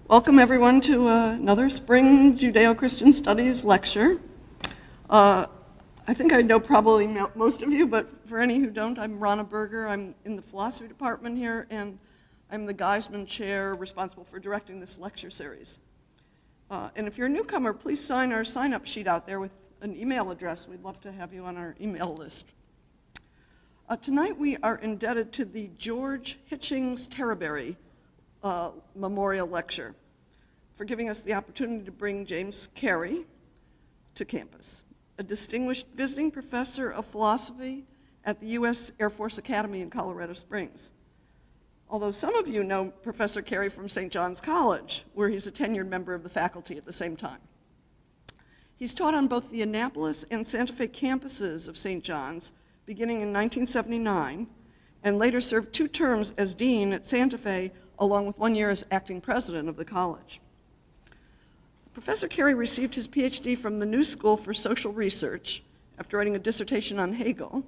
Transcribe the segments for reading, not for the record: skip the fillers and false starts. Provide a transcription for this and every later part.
Welcome everyone to another spring Judeo-Christian Studies lecture. I think I know probably most of you, but for any who don't, I'm Rana Berger. I'm in the philosophy department here, and I'm the Geisman Chair responsible for directing this lecture series. And if you're a newcomer, please sign our sign-up sheet out there with an email address. We'd love to have you on our email list. Tonight we are indebted to the George Hitchings Terriberry memorial lecture for giving us the opportunity to bring James Carey to campus, a distinguished visiting professor of philosophy at the U.S. Air Force Academy in Colorado Springs. Although some of you know Professor Carey from St. John's College, where he's a tenured member of the faculty at the same time. He's taught on both the Annapolis and Santa Fe campuses of St. John's beginning in 1979, and later served 2 terms as dean at Santa Fe, along with 1 year as acting president of the college. Professor Carey received his PhD from the New School for Social Research after writing a dissertation on Hegel.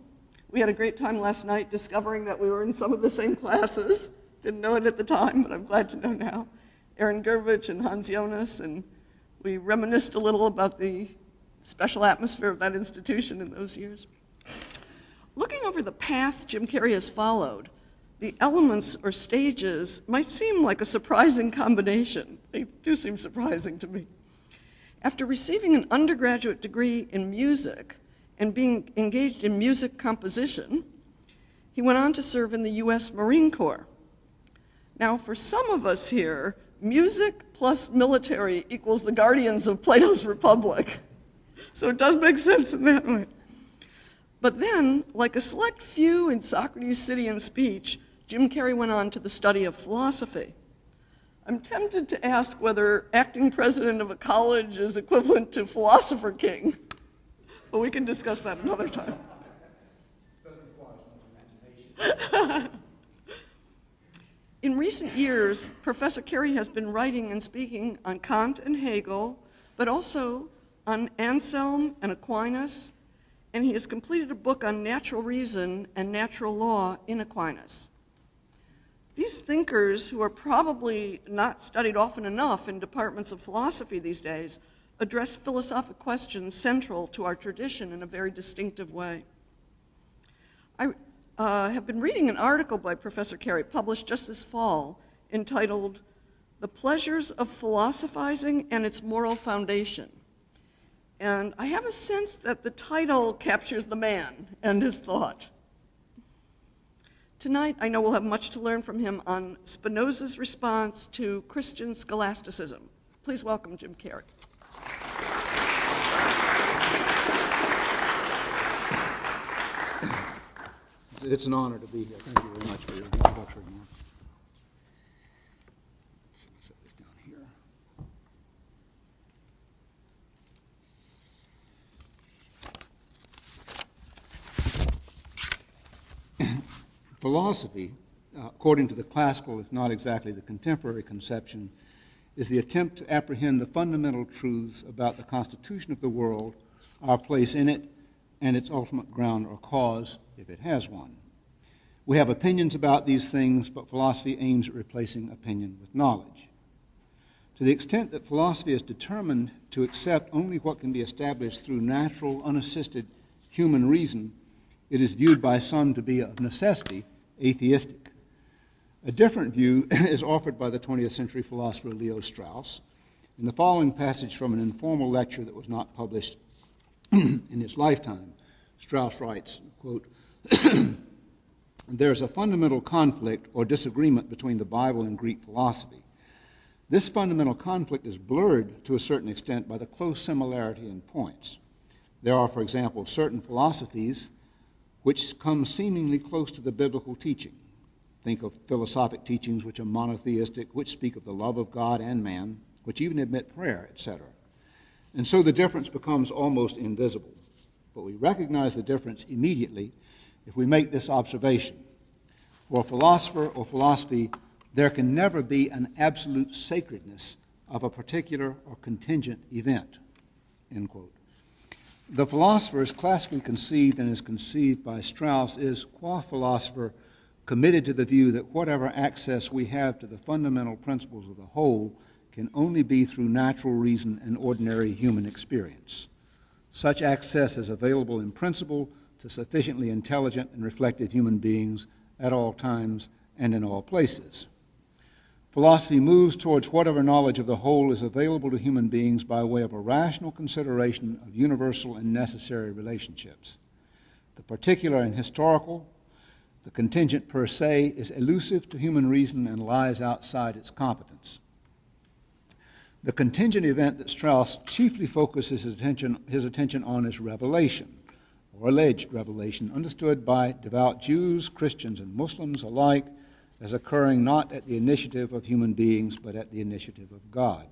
We had a great time last night discovering that we were in some of the same classes. Didn't know it at the time, but I'm glad to know now. Aaron Gervich and Hans Jonas, and we reminisced a little about the special atmosphere of that institution in those years. Looking over the path Jim Carey has followed, the elements or stages might seem like a surprising combination. They do seem surprising to me. After receiving an undergraduate degree in music and being engaged in music composition, he went on to serve in the U.S. Marine Corps. Now, for some of us here, music plus military equals the guardians of Plato's Republic. So it does make sense in that way. But then, like a select few in Socrates' City and Speech, Jim Carey went on to the study of philosophy. I'm tempted to ask whether acting president of a college is equivalent to philosopher king, but we can discuss that another time. In recent years, Professor Carey has been writing and speaking on Kant and Hegel, but also on Anselm and Aquinas, and he has completed a book on natural reason and natural law in Aquinas. These thinkers, who are probably not studied often enough in departments of philosophy these days, address philosophic questions central to our tradition in a very distinctive way. I have been reading an article by Professor Carey published just this fall entitled "The Pleasures of Philosophizing and Its Moral Foundation." And I have a sense that the title captures the man and his thought. Tonight, I know we'll have much to learn from him on Spinoza's response to Christian Scholasticism. Please welcome Jim Carey. It's an honor to be here. Thank you very much for your introductory remarks. Set this down here. Philosophy, according to the classical, if not exactly the contemporary conception, is the attempt to apprehend the fundamental truths about the constitution of the world, our place in it, and its ultimate ground or cause, if it has one. We have opinions about these things, but philosophy aims at replacing opinion with knowledge. To the extent that philosophy is determined to accept only what can be established through natural, unassisted human reason, it is viewed by some to be of necessity atheistic. A different view is offered by the 20th century philosopher Leo Strauss. In the following passage from an informal lecture that was not published in his lifetime, Strauss writes, quote, "There is a fundamental conflict or disagreement between the Bible and Greek philosophy. This fundamental conflict is blurred to a certain extent by the close similarity in points. There are, for example, certain philosophies which come seemingly close to the biblical teaching. Think of philosophic teachings which are monotheistic, which speak of the love of God and man, which even admit prayer, etc. And so the difference becomes almost invisible. But we recognize the difference immediately if we make this observation. For a philosopher or philosophy, there can never be an absolute sacredness of a particular or contingent event." End quote. The philosopher, as classically conceived and as conceived by Strauss, is, qua philosopher, committed to the view that whatever access we have to the fundamental principles of the whole can only be through natural reason and ordinary human experience. Such access is available in principle to sufficiently intelligent and reflective human beings at all times and in all places. Philosophy moves towards whatever knowledge of the whole is available to human beings by way of a rational consideration of universal and necessary relationships. The particular and historical, the contingent per se, is elusive to human reason and lies outside its competence. The contingent event that Strauss chiefly focuses his attention on is revelation, or alleged revelation, understood by devout Jews, Christians, and Muslims alike as occurring not at the initiative of human beings, but at the initiative of God.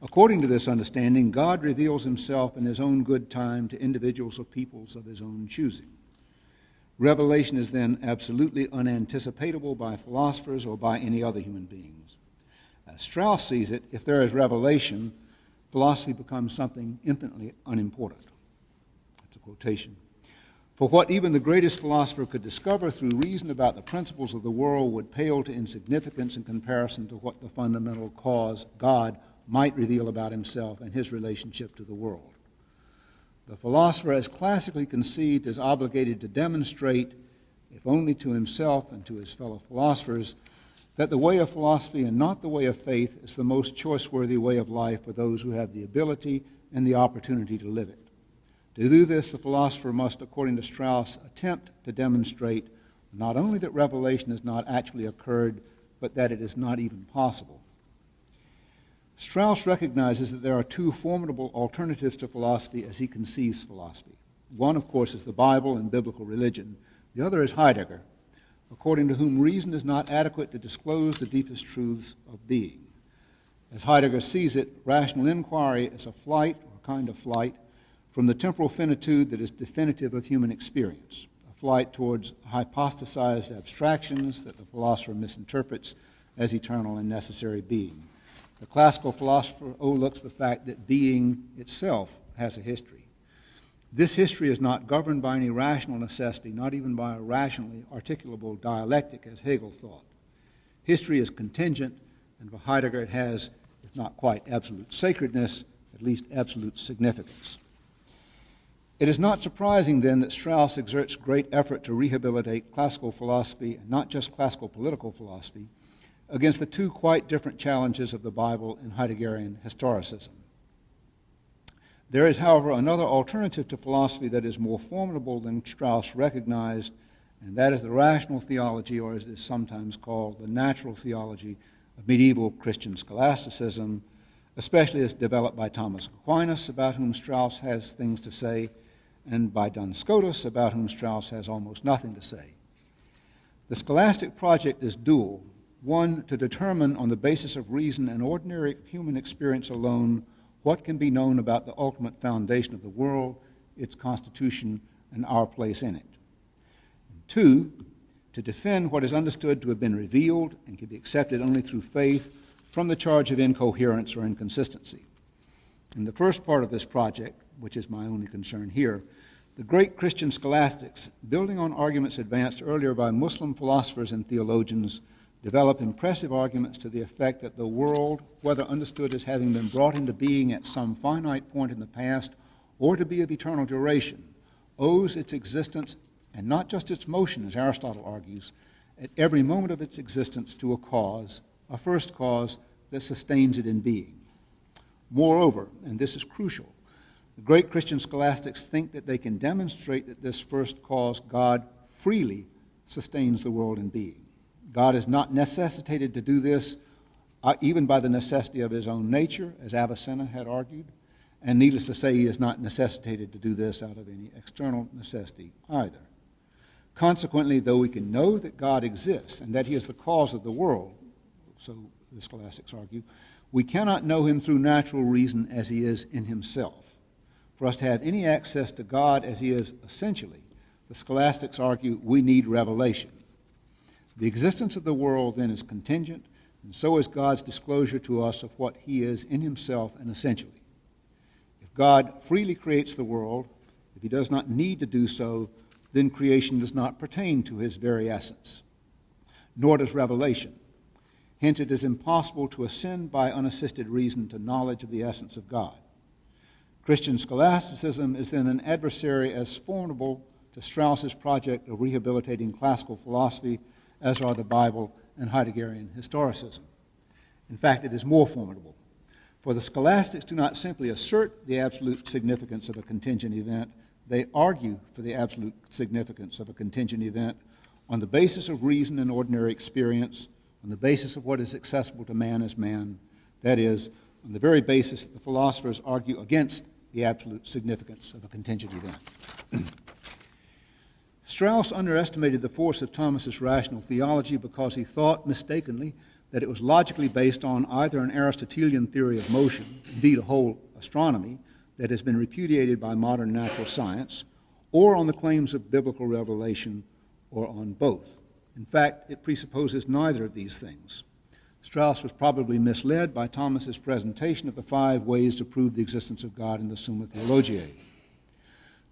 According to this understanding, God reveals himself in his own good time to individuals or peoples of his own choosing. Revelation is then absolutely unanticipatable by philosophers or by any other human beings. As Strauss sees it, if there is revelation, philosophy becomes something infinitely unimportant. That's a quotation. For what even the greatest philosopher could discover through reason about the principles of the world would pale to insignificance in comparison to what the fundamental cause, God, might reveal about himself and his relationship to the world. The philosopher, as classically conceived, is obligated to demonstrate, if only to himself and to his fellow philosophers, that the way of philosophy and not the way of faith is the most choice-worthy way of life for those who have the ability and the opportunity to live it. To do this, the philosopher must, according to Strauss, attempt to demonstrate not only that revelation has not actually occurred, but that it is not even possible. Strauss recognizes that there are two formidable alternatives to philosophy as he conceives philosophy. One, of course, is the Bible and biblical religion. The other is Heidegger, according to whom reason is not adequate to disclose the deepest truths of being. As Heidegger sees it, rational inquiry is a flight, or kind of flight, from the temporal finitude that is definitive of human experience, a flight towards hypostasized abstractions that the philosopher misinterprets as eternal and necessary being. The classical philosopher overlooks the fact that being itself has a history. This history is not governed by any rational necessity, not even by a rationally articulable dialectic, as Hegel thought. History is contingent, and for Heidegger it has, if not quite absolute sacredness, at least absolute significance. It is not surprising, then, that Strauss exerts great effort to rehabilitate classical philosophy, and not just classical political philosophy, against the two quite different challenges of the Bible and Heideggerian historicism. There is, however, another alternative to philosophy that is more formidable than Strauss recognized, and that is the rational theology, or as it is sometimes called, the natural theology of medieval Christian scholasticism, especially as developed by Thomas Aquinas, about whom Strauss has things to say, and by Duns Scotus, about whom Strauss has almost nothing to say. The scholastic project is dual: one, to determine on the basis of reason and ordinary human experience alone what can be known about the ultimate foundation of the world, its constitution, and our place in it. And two, to defend what is understood to have been revealed and can be accepted only through faith from the charge of incoherence or inconsistency. In the first part of this project, which is my only concern here, the great Christian scholastics, building on arguments advanced earlier by Muslim philosophers and theologians, develop impressive arguments to the effect that the world, whether understood as having been brought into being at some finite point in the past or to be of eternal duration, owes its existence, and not just its motion, as Aristotle argues, at every moment of its existence to a cause, a first cause that sustains it in being. Moreover, and this is crucial, the great Christian scholastics think that they can demonstrate that this first cause, God, freely sustains the world in being. God is not necessitated to do this even by the necessity of his own nature, as Avicenna had argued, and needless to say, he is not necessitated to do this out of any external necessity either. Consequently, though we can know that God exists and that he is the cause of the world, so the scholastics argue, we cannot know him through natural reason as he is in himself. For us to have any access to God as he is essentially, the scholastics argue we need revelation. The existence of the world, then, is contingent, and so is God's disclosure to us of what he is in himself and essentially. If God freely creates the world, if he does not need to do so, then creation does not pertain to his very essence, nor does revelation. Hence, it is impossible to ascend by unassisted reason to knowledge of the essence of God. Christian scholasticism is then an adversary as formidable to Strauss's project of rehabilitating classical philosophy as are the Bible and Heideggerian historicism. In fact, it is more formidable, for the scholastics do not simply assert the absolute significance of a contingent event, they argue for the absolute significance of a contingent event on the basis of reason and ordinary experience, on the basis of what is accessible to man as man, that is, on the very basis that the philosophers argue against the absolute significance of a contingent event. Strauss underestimated the force of Thomas's rational theology because he thought, mistakenly, that it was logically based on either an Aristotelian theory of motion, indeed a whole astronomy, that has been repudiated by modern natural science, or on the claims of biblical revelation, or on both. In fact, it presupposes neither of these things. Strauss was probably misled by Thomas's presentation of the 5 ways to prove the existence of God in the Summa Theologiae.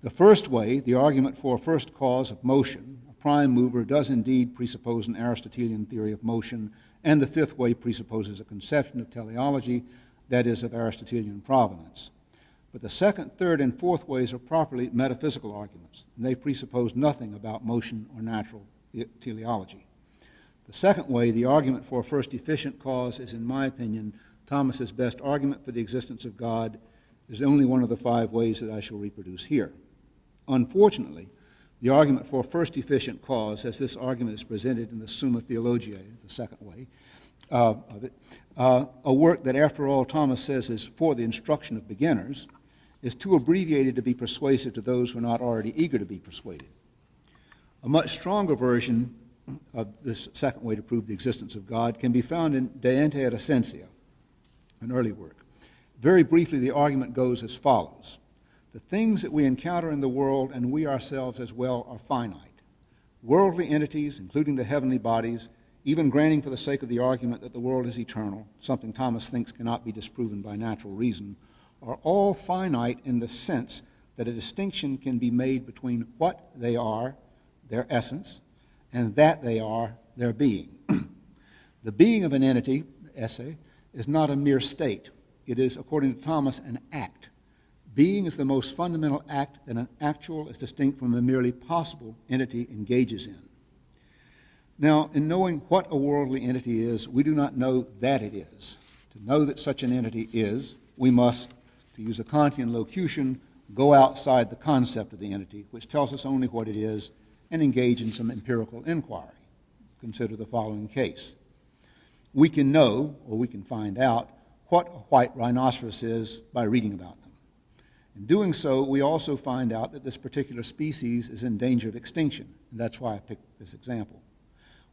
The first way, the argument for a first cause of motion, a prime mover, does indeed presuppose an Aristotelian theory of motion, and the 5th way presupposes a conception of teleology that is of Aristotelian provenance. But the 2nd, 3rd, and 4th ways are properly metaphysical arguments, and they presuppose nothing about motion or natural teleology. The 2nd way, the argument for a first efficient cause, is, in my opinion, Thomas's best argument for the existence of God, is only one of the 5 ways that I shall reproduce here. Unfortunately, the argument for a first efficient cause, as this argument is presented in the Summa Theologiae, the 2nd way of it, a work that, after all, Thomas says is for the instruction of beginners, is too abbreviated to be persuasive to those who are not already eager to be persuaded. A much stronger version of this 2nd way to prove the existence of God can be found in De Ente et Essentia, an early work. Very briefly, the argument goes as follows. The things that we encounter in the world, and we ourselves as well, are finite. Worldly entities, including the heavenly bodies, even granting for the sake of the argument that the world is eternal, something Thomas thinks cannot be disproven by natural reason, are all finite in the sense that a distinction can be made between what they are, their essence, and that they are, their being. The being of an entity, esse, is not a mere state. It is, according to Thomas, an act. Being is the most fundamental act that an actual is distinct from a merely possible entity engages in. Now, in knowing what a worldly entity is, we do not know that it is. To know that such an entity is, we must, to use a Kantian locution, go outside the concept of the entity, which tells us only what it is, and engage in some empirical inquiry. Consider the following case. We can know, or we can find out, what a white rhinoceros is by reading about them. In doing so, we also find out that this particular species is in danger of extinction, and that's why I picked this example.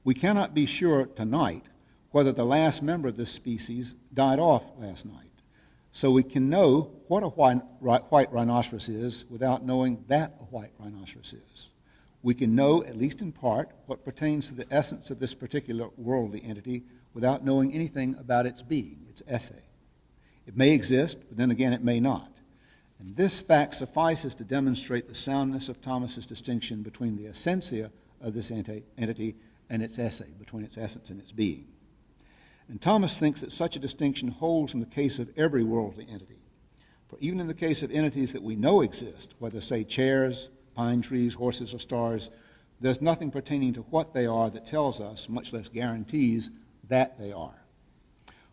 We cannot be sure tonight whether the last member of this species died off last night. So we can know what a white rhinoceros is without knowing that a white rhinoceros is. We can know, at least in part, what pertains to the essence of this particular worldly entity without knowing anything about its being, its esse. It may exist, but then again it may not. And this fact suffices to demonstrate the soundness of Thomas's distinction between the essentia of this entity and its esse, between its essence and its being. And Thomas thinks that such a distinction holds in the case of every worldly entity. For even in the case of entities that we know exist, whether, say, chairs, pine trees, horses, or stars, there's nothing pertaining to what they are that tells us, much less guarantees, that they are.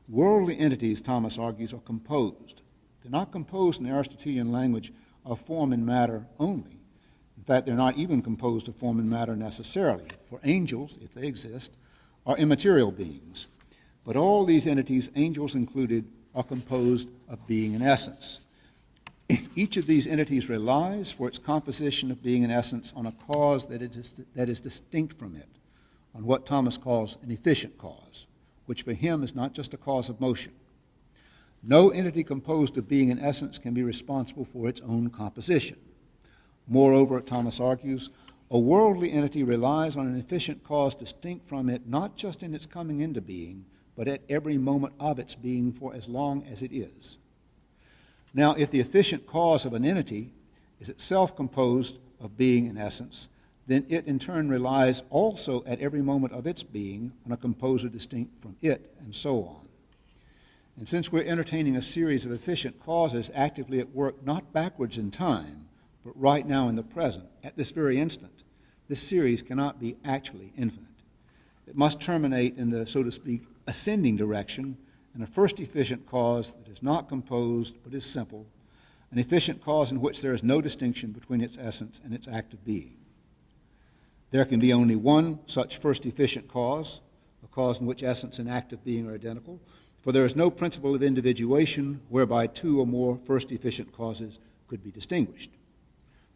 Worldly entities, Thomas argues, are composed. They're not composed in Aristotelian language of form and matter only. In fact, they're not even composed of form and matter necessarily, for angels, if they exist, are immaterial beings. But all these entities, angels included, are composed of being and essence. Each of these entities relies for its composition of being and essence on a cause that is distinct from it, on what Thomas calls an efficient cause, which for him is not just a cause of motion. No entity composed of being and essence can be responsible for its own composition. Moreover, Thomas argues, a worldly entity relies on an efficient cause distinct from it not just in its coming into being, but at every moment of its being for as long as it is. Now, if the efficient cause of an entity is itself composed of being and essence, then it in turn relies also at every moment of its being on a composer distinct from it, and so on. And since we're entertaining a series of efficient causes actively at work not backwards in time, but right now in the present, at this very instant, this series cannot be actually infinite. It must terminate in the, so to speak, ascending direction, in a first efficient cause that is not composed but is simple, an efficient cause in which there is no distinction between its essence and its act of being. There can be only one such first efficient cause, a cause in which essence and act of being are identical, for there is no principle of individuation whereby two or more first efficient causes could be distinguished.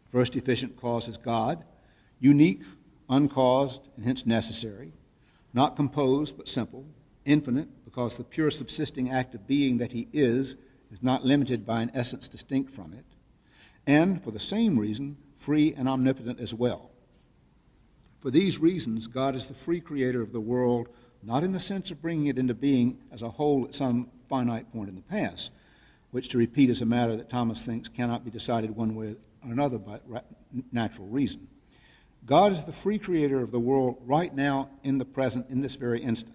The first efficient cause is God, unique, uncaused, and hence necessary, not composed but simple, infinite, because the pure subsisting act of being that he is not limited by an essence distinct from it, and, for the same reason, free and omnipotent as well. For these reasons, God is the free creator of the world, not in the sense of bringing it into being as a whole at some finite point in the past, which, to repeat, is a matter that Thomas thinks cannot be decided one way or another by natural reason. God is the free creator of the world right now, in the present, in this very instant.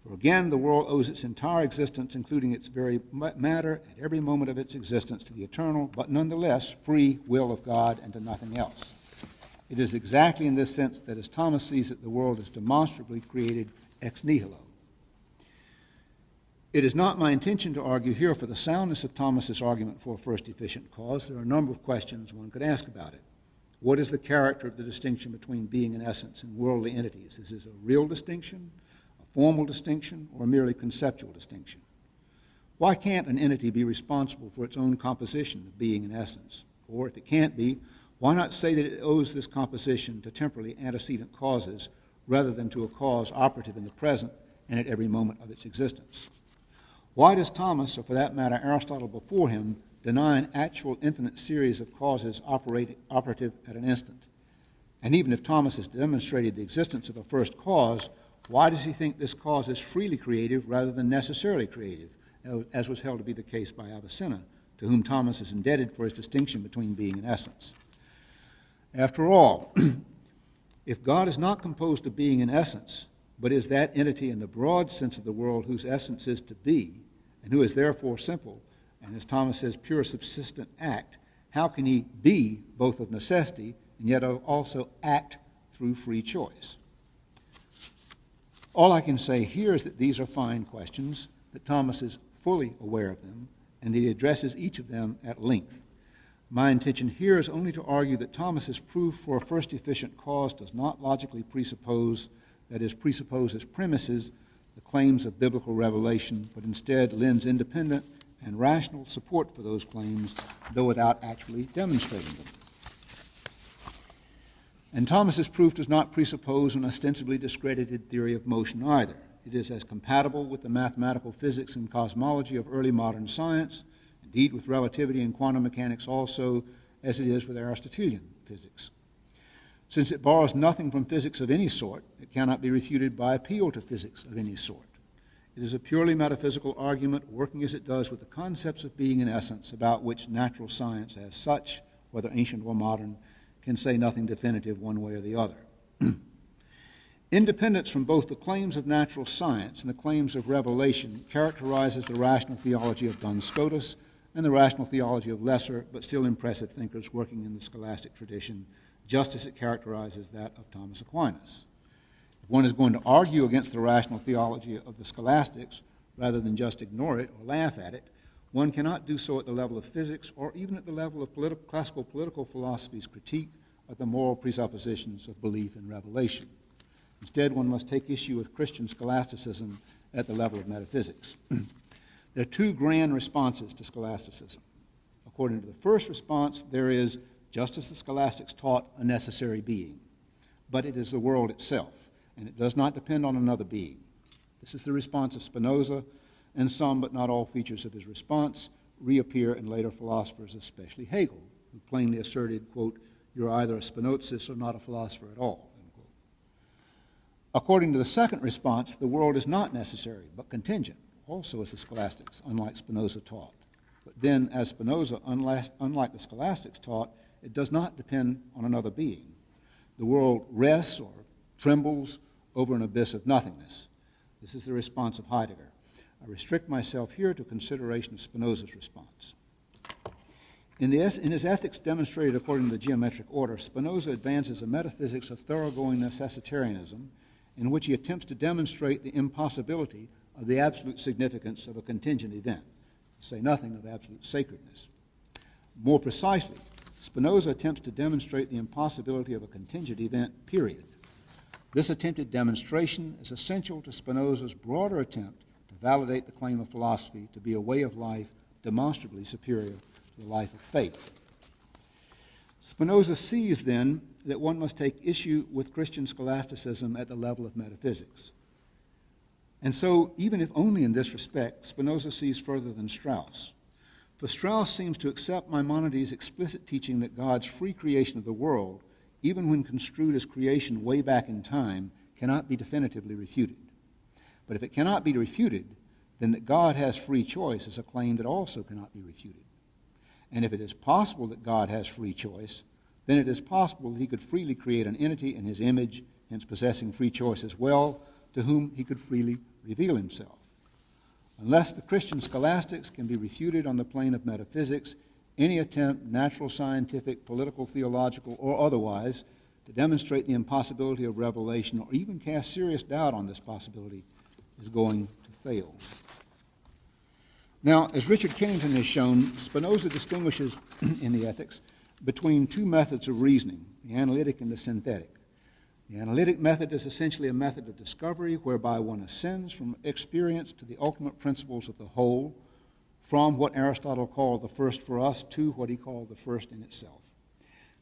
For again, the world owes its entire existence, including its very matter, at every moment of its existence, to the eternal, but nonetheless free will of God and to nothing else. It is exactly in this sense that, as Thomas sees it, the world is demonstrably created ex nihilo. It is not my intention to argue here for the soundness of Thomas's argument for a first efficient cause. There are a number of questions one could ask about it. What is the character of the distinction between being and essence in worldly entities? Is this a real distinction, a formal distinction, or a merely conceptual distinction? Why can't an entity be responsible for its own composition of being and essence? Or, if it can't be, why not say that it owes this composition to temporally antecedent causes rather than to a cause operative in the present and at every moment of its existence? Why does Thomas, or for that matter Aristotle before him, deny an actual infinite series of causes operative at an instant? And even if Thomas has demonstrated the existence of a first cause, why does he think this cause is freely creative rather than necessarily creative, as was held to be the case by Avicenna, to whom Thomas is indebted for his distinction between being and essence? After all, if God is not composed of being and essence, but is that entity in the broad sense of the world whose essence is to be, and who is therefore simple, and as Thomas says, pure subsistent act, how can he be both of necessity and yet also act through free choice? All I can say here is that these are fine questions, that Thomas is fully aware of them, and that he addresses each of them at length. My intention here is only to argue that Thomas's proof for a first efficient cause does not logically presuppose, that is, presuppose as premises, the claims of biblical revelation, but instead lends independent and rational support for those claims, though without actually demonstrating them. And Thomas's proof does not presuppose an ostensibly discredited theory of motion either. It is as compatible with the mathematical physics and cosmology of early modern science, indeed with relativity and quantum mechanics also, as it is with Aristotelian physics. Since it borrows nothing from physics of any sort, it cannot be refuted by appeal to physics of any sort. It is a purely metaphysical argument, working as it does with the concepts of being and essence, about which natural science as such, whether ancient or modern, can say nothing definitive one way or the other. Independence from both the claims of natural science and the claims of revelation characterizes the rational theology of Duns Scotus and the rational theology of lesser but still impressive thinkers working in the scholastic tradition, just as it characterizes that of Thomas Aquinas. If one is going to argue against the rational theology of the scholastics, rather than just ignore it or laugh at it, one cannot do so at the level of physics or even at the level of classical political philosophy's critique of the moral presuppositions of belief and revelation. Instead, one must take issue with Christian scholasticism at the level of metaphysics. There are two grand responses to scholasticism. According to the first response, there is, just as the scholastics taught, a necessary being, but it is the world itself, and it does not depend on another being. This is the response of Spinoza, and some, but not all, features of his response reappear in later philosophers, especially Hegel, who plainly asserted, quote, "You're either a Spinozist or not a philosopher at all," end quote. According to the second response, the world is not necessary, but contingent, also as the scholastics, unlike Spinoza, taught. But then, as Spinoza, unlike the scholastics, taught, it does not depend on another being. The world rests or trembles over an abyss of nothingness. This is the response of Heidegger. I restrict myself here to consideration of Spinoza's response. In his Ethics Demonstrated According to the Geometric Order, Spinoza advances a metaphysics of thoroughgoing necessitarianism in which he attempts to demonstrate the impossibility of the absolute significance of a contingent event, to say nothing of absolute sacredness. More precisely, Spinoza attempts to demonstrate the impossibility of a contingent event, period. This attempted demonstration is essential to Spinoza's broader attempt to validate the claim of philosophy to be a way of life demonstrably superior to the life of faith. Spinoza sees, then, that one must take issue with Christian scholasticism at the level of metaphysics. And so, even if only in this respect, Spinoza sees further than Strauss. For Strauss seems to accept Maimonides' explicit teaching that God's free creation of the world, even when construed as creation way back in time, cannot be definitively refuted. But if it cannot be refuted, then that God has free choice is a claim that also cannot be refuted. And if it is possible that God has free choice, then it is possible that he could freely create an entity in his image, hence possessing free choice as well, to whom he could freely reveal himself. Unless the Christian scholastics can be refuted on the plane of metaphysics, any attempt, natural, scientific, political, theological, or otherwise, to demonstrate the impossibility of revelation or even cast serious doubt on this possibility is going to fail. Now, as Richard Kennington has shown, Spinoza distinguishes in the Ethics between two methods of reasoning, the analytic and the synthetic. The analytic method is essentially a method of discovery whereby one ascends from experience to the ultimate principles of the whole, from what Aristotle called the first for us to what he called the first in itself.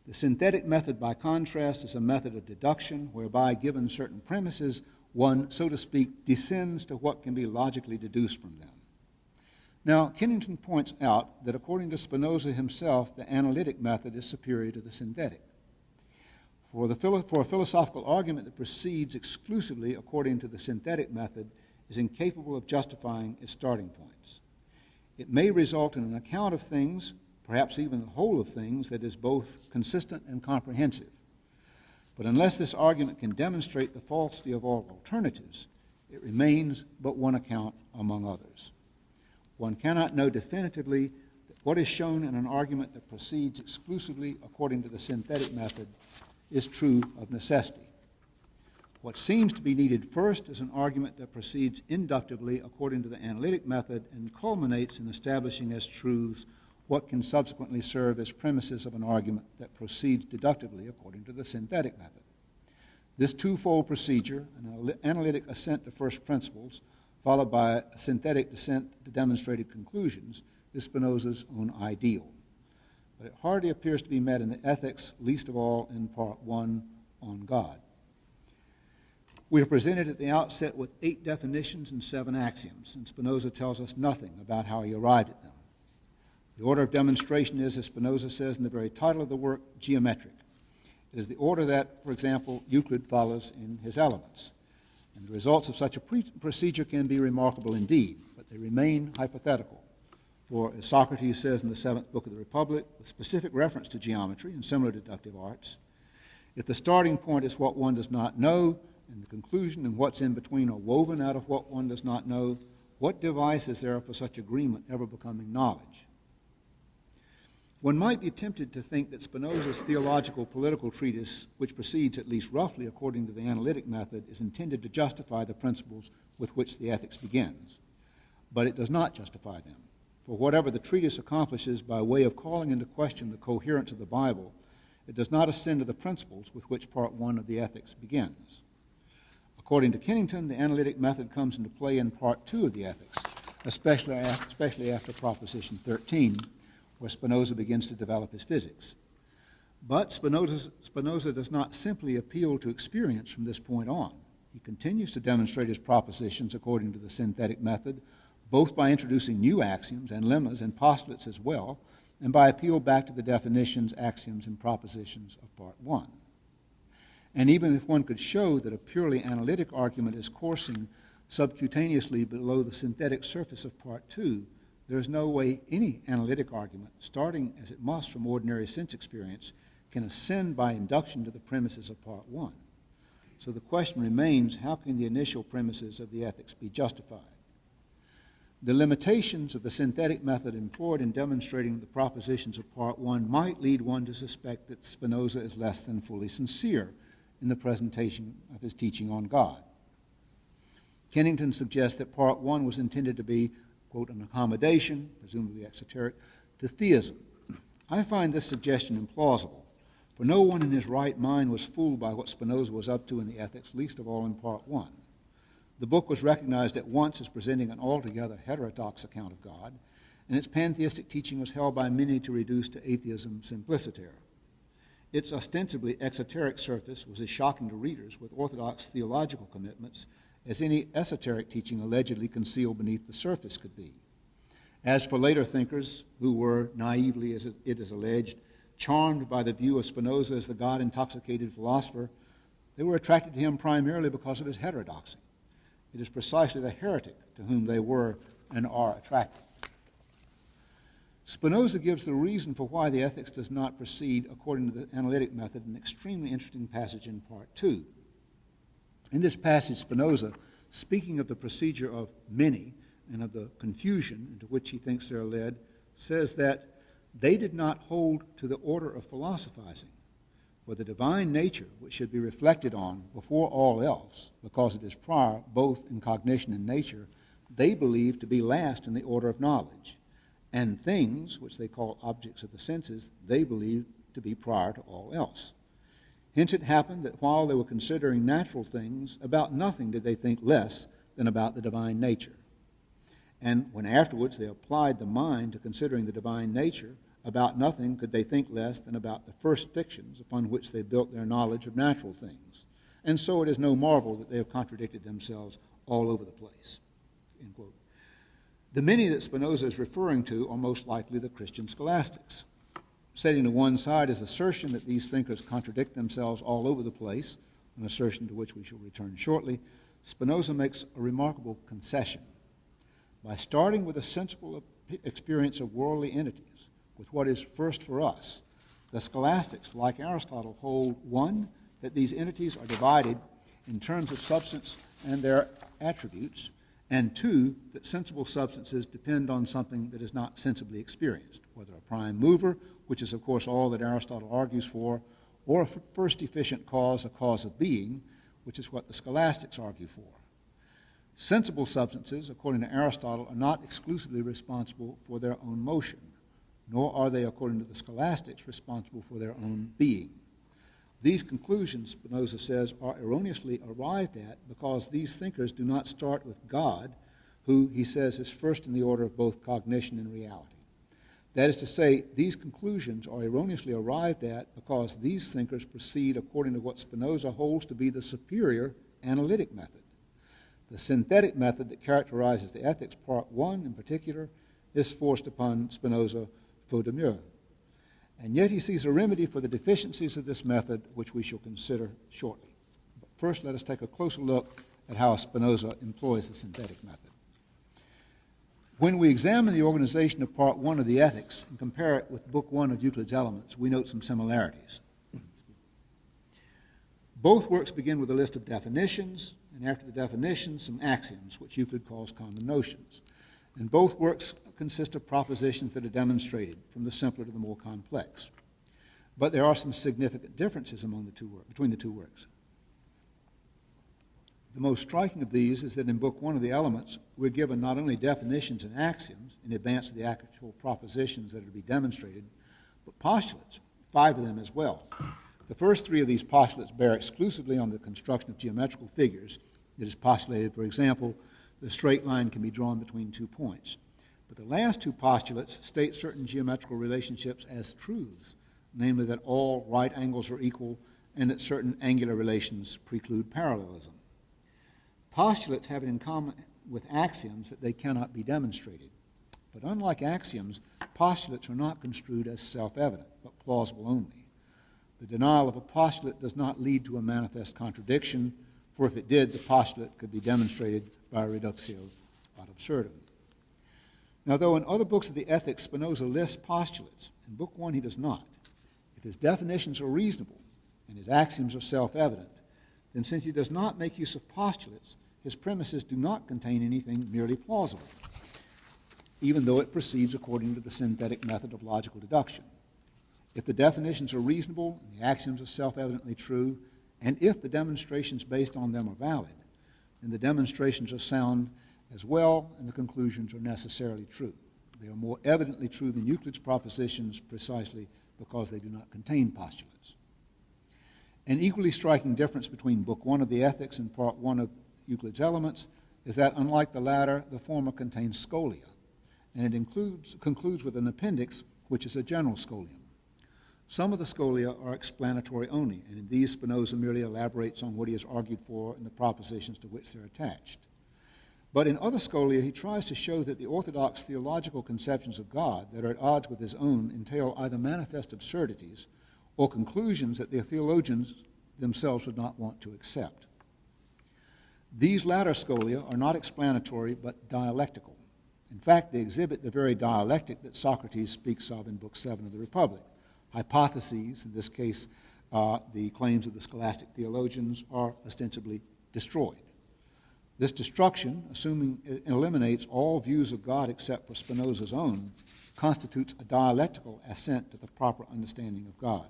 The synthetic method, by contrast, is a method of deduction whereby, given certain premises, one, so to speak, descends to what can be logically deduced from them. Now, Kennington points out that according to Spinoza himself, the analytic method is superior to the synthetic. For a philosophical argument that proceeds exclusively according to the synthetic method is incapable of justifying its starting points. It may result in an account of things, perhaps even the whole of things, that is both consistent and comprehensive. But unless this argument can demonstrate the falsity of all alternatives, it remains but one account among others. One cannot know definitively that what is shown in an argument that proceeds exclusively according to the synthetic method is true of necessity. What seems to be needed first is an argument that proceeds inductively according to the analytic method and culminates in establishing as truths what can subsequently serve as premises of an argument that proceeds deductively according to the synthetic method. This twofold procedure, an analytic assent to first principles, followed by a synthetic descent to demonstrated conclusions, is Spinoza's own ideal. But it hardly appears to be met in the Ethics, least of all in Part 1 on God. We are presented at the outset with 8 definitions and 7 axioms, and Spinoza tells us nothing about how he arrived at them. The order of demonstration is, as Spinoza says in the very title of the work, geometric. It is the order that, for example, Euclid follows in his Elements. And the results of such a procedure can be remarkable indeed, but they remain hypothetical. For, as Socrates says in the 7th book of the Republic, with specific reference to geometry and similar deductive arts, if the starting point is what one does not know, and the conclusion and what's in between are woven out of what one does not know, what device is there for such agreement ever becoming knowledge? One might be tempted to think that Spinoza's theological political treatise, which proceeds at least roughly according to the analytic method, is intended to justify the principles with which the Ethics begins. But it does not justify them. For whatever the treatise accomplishes by way of calling into question the coherence of the Bible, it does not ascend to the principles with which Part 1 of the Ethics begins. According to Kennington, the analytic method comes into play in Part 2 of the Ethics, especially after Proposition 13, where Spinoza begins to develop his physics. But Spinoza does not simply appeal to experience from this point on. He continues to demonstrate his propositions according to the synthetic method, both by introducing new axioms and lemmas and postulates as well, and by appeal back to the definitions, axioms, and propositions of Part 1. And even if one could show that a purely analytic argument is coursing subcutaneously below the synthetic surface of Part 2, there is no way any analytic argument, starting as it must from ordinary sense experience, can ascend by induction to the premises of Part 1. So the question remains, how can the initial premises of the ethics be justified? The limitations of the synthetic method employed in demonstrating the propositions of Part 1 might lead one to suspect that Spinoza is less than fully sincere in the presentation of his teaching on God. Kennington suggests that Part 1 was intended to be, quote, an accommodation, presumably exoteric, to theism. I find this suggestion implausible, for no one in his right mind was fooled by what Spinoza was up to in the Ethics, least of all in Part 1. The book was recognized at once as presenting an altogether heterodox account of God, and its pantheistic teaching was held by many to reduce to atheism simpliciter. Its ostensibly exoteric surface was as shocking to readers with orthodox theological commitments as any esoteric teaching allegedly concealed beneath the surface could be. As for later thinkers who were, naively as it is alleged, charmed by the view of Spinoza as the God-intoxicated philosopher, they were attracted to him primarily because of his heterodoxy. It is precisely the heretic to whom they were and are attracted. Spinoza gives the reason for why the ethics does not proceed according to the analytic method, an extremely interesting passage in Part 2. In this passage, Spinoza, speaking of the procedure of many and of the confusion into which he thinks they are led, says that they did not hold to the order of philosophizing, for the divine nature, which should be reflected on before all else, because it is prior both in cognition and nature, they believe to be last in the order of knowledge, and things, which they call objects of the senses, they believe to be prior to all else. Hence it happened that while they were considering natural things, about nothing did they think less than about the divine nature. And when afterwards they applied the mind to considering the divine nature, about nothing could they think less than about the first fictions upon which they built their knowledge of natural things. And so it is no marvel that they have contradicted themselves all over the place. End quote. The many that Spinoza is referring to are most likely the Christian scholastics. Setting to one side his assertion that these thinkers contradict themselves all over the place, an assertion to which we shall return shortly, Spinoza makes a remarkable concession. By starting with a sensible experience of worldly entities, with what is first for us, the scholastics, like Aristotle, hold, one, that these entities are divided in terms of substance and their attributes, and two, that sensible substances depend on something that is not sensibly experienced, whether a prime mover, which is of course all that Aristotle argues for, or a first efficient cause, a cause of being, which is what the scholastics argue for. Sensible substances, according to Aristotle, are not exclusively responsible for their own motion, nor are they, according to the scholastics, responsible for their own being. These conclusions, Spinoza says, are erroneously arrived at because these thinkers do not start with God, who, he says, is first in the order of both cognition and reality. That is to say, these conclusions are erroneously arrived at because these thinkers proceed according to what Spinoza holds to be the superior analytic method. The synthetic method that characterizes the Ethics, Part 1 in particular, is forced upon Spinoza faute de mieux. And yet he sees a remedy for the deficiencies of this method, which we shall consider shortly. But first, let us take a closer look at how Spinoza employs the synthetic method. When we examine the organization of Part 1 of the Ethics and compare it with Book 1 of Euclid's Elements, we note some similarities. Both works begin with a list of definitions, and after the definitions, some axioms, which Euclid calls common notions. And both works consist of propositions that are demonstrated, from the simpler to the more complex. But there are some significant differences between the two works. The most striking of these is that in Book 1 of the Elements, we're given not only definitions and axioms in advance of the actual propositions that are to be demonstrated, but postulates, 5 of them as well. The first 3 of these postulates bear exclusively on the construction of geometrical figures. It is postulated, for example, that a straight line can be drawn between 2 points. But the last 2 postulates state certain geometrical relationships as truths, namely that all right angles are equal and that certain angular relations preclude parallelism. Postulates have it in common with axioms that they cannot be demonstrated. But unlike axioms, postulates are not construed as self-evident, but plausible only. The denial of a postulate does not lead to a manifest contradiction, for if it did, the postulate could be demonstrated by reductio ad absurdum. Now, though in other books of the Ethics, Spinoza lists postulates, in Book 1 he does not. If his definitions are reasonable and his axioms are self-evident, then since he does not make use of postulates, his premises do not contain anything merely plausible, even though it proceeds according to the synthetic method of logical deduction. If the definitions are reasonable and the axioms are self-evidently true, and if the demonstrations based on them are valid, then the demonstrations are sound as well, and the conclusions are necessarily true. They are more evidently true than Euclid's propositions precisely because they do not contain postulates. An equally striking difference between Book 1 of the Ethics and Part 1 of Euclid's Elements is that, unlike the latter, the former contains scholia, and it concludes with an appendix, which is a general scholium. Some of the scholia are explanatory only, and in these Spinoza merely elaborates on what he has argued for and the propositions to which they're attached. But in other scholia, he tries to show that the orthodox theological conceptions of God that are at odds with his own entail either manifest absurdities or conclusions that the theologians themselves would not want to accept. These latter scholia are not explanatory but dialectical. In fact, they exhibit the very dialectic that Socrates speaks of in Book 7 of the Republic. Hypotheses, in this case the claims of the scholastic theologians, are ostensibly destroyed. This destruction, assuming it eliminates all views of God except for Spinoza's own, constitutes a dialectical assent to the proper understanding of God.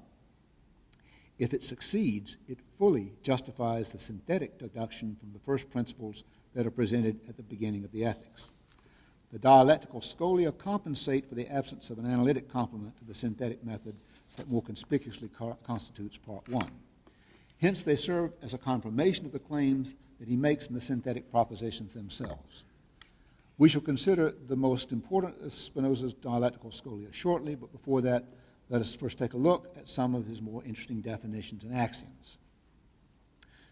If it succeeds, it fully justifies the synthetic deduction from the first principles that are presented at the beginning of the Ethics. The dialectical scholia compensate for the absence of an analytic complement to the synthetic method that more conspicuously constitutes Part 1. Hence, they serve as a confirmation of the claims that he makes in the synthetic propositions themselves. We shall consider the most important of Spinoza's dialectical scholia shortly, but before that, let us first take a look at some of his more interesting definitions and axioms.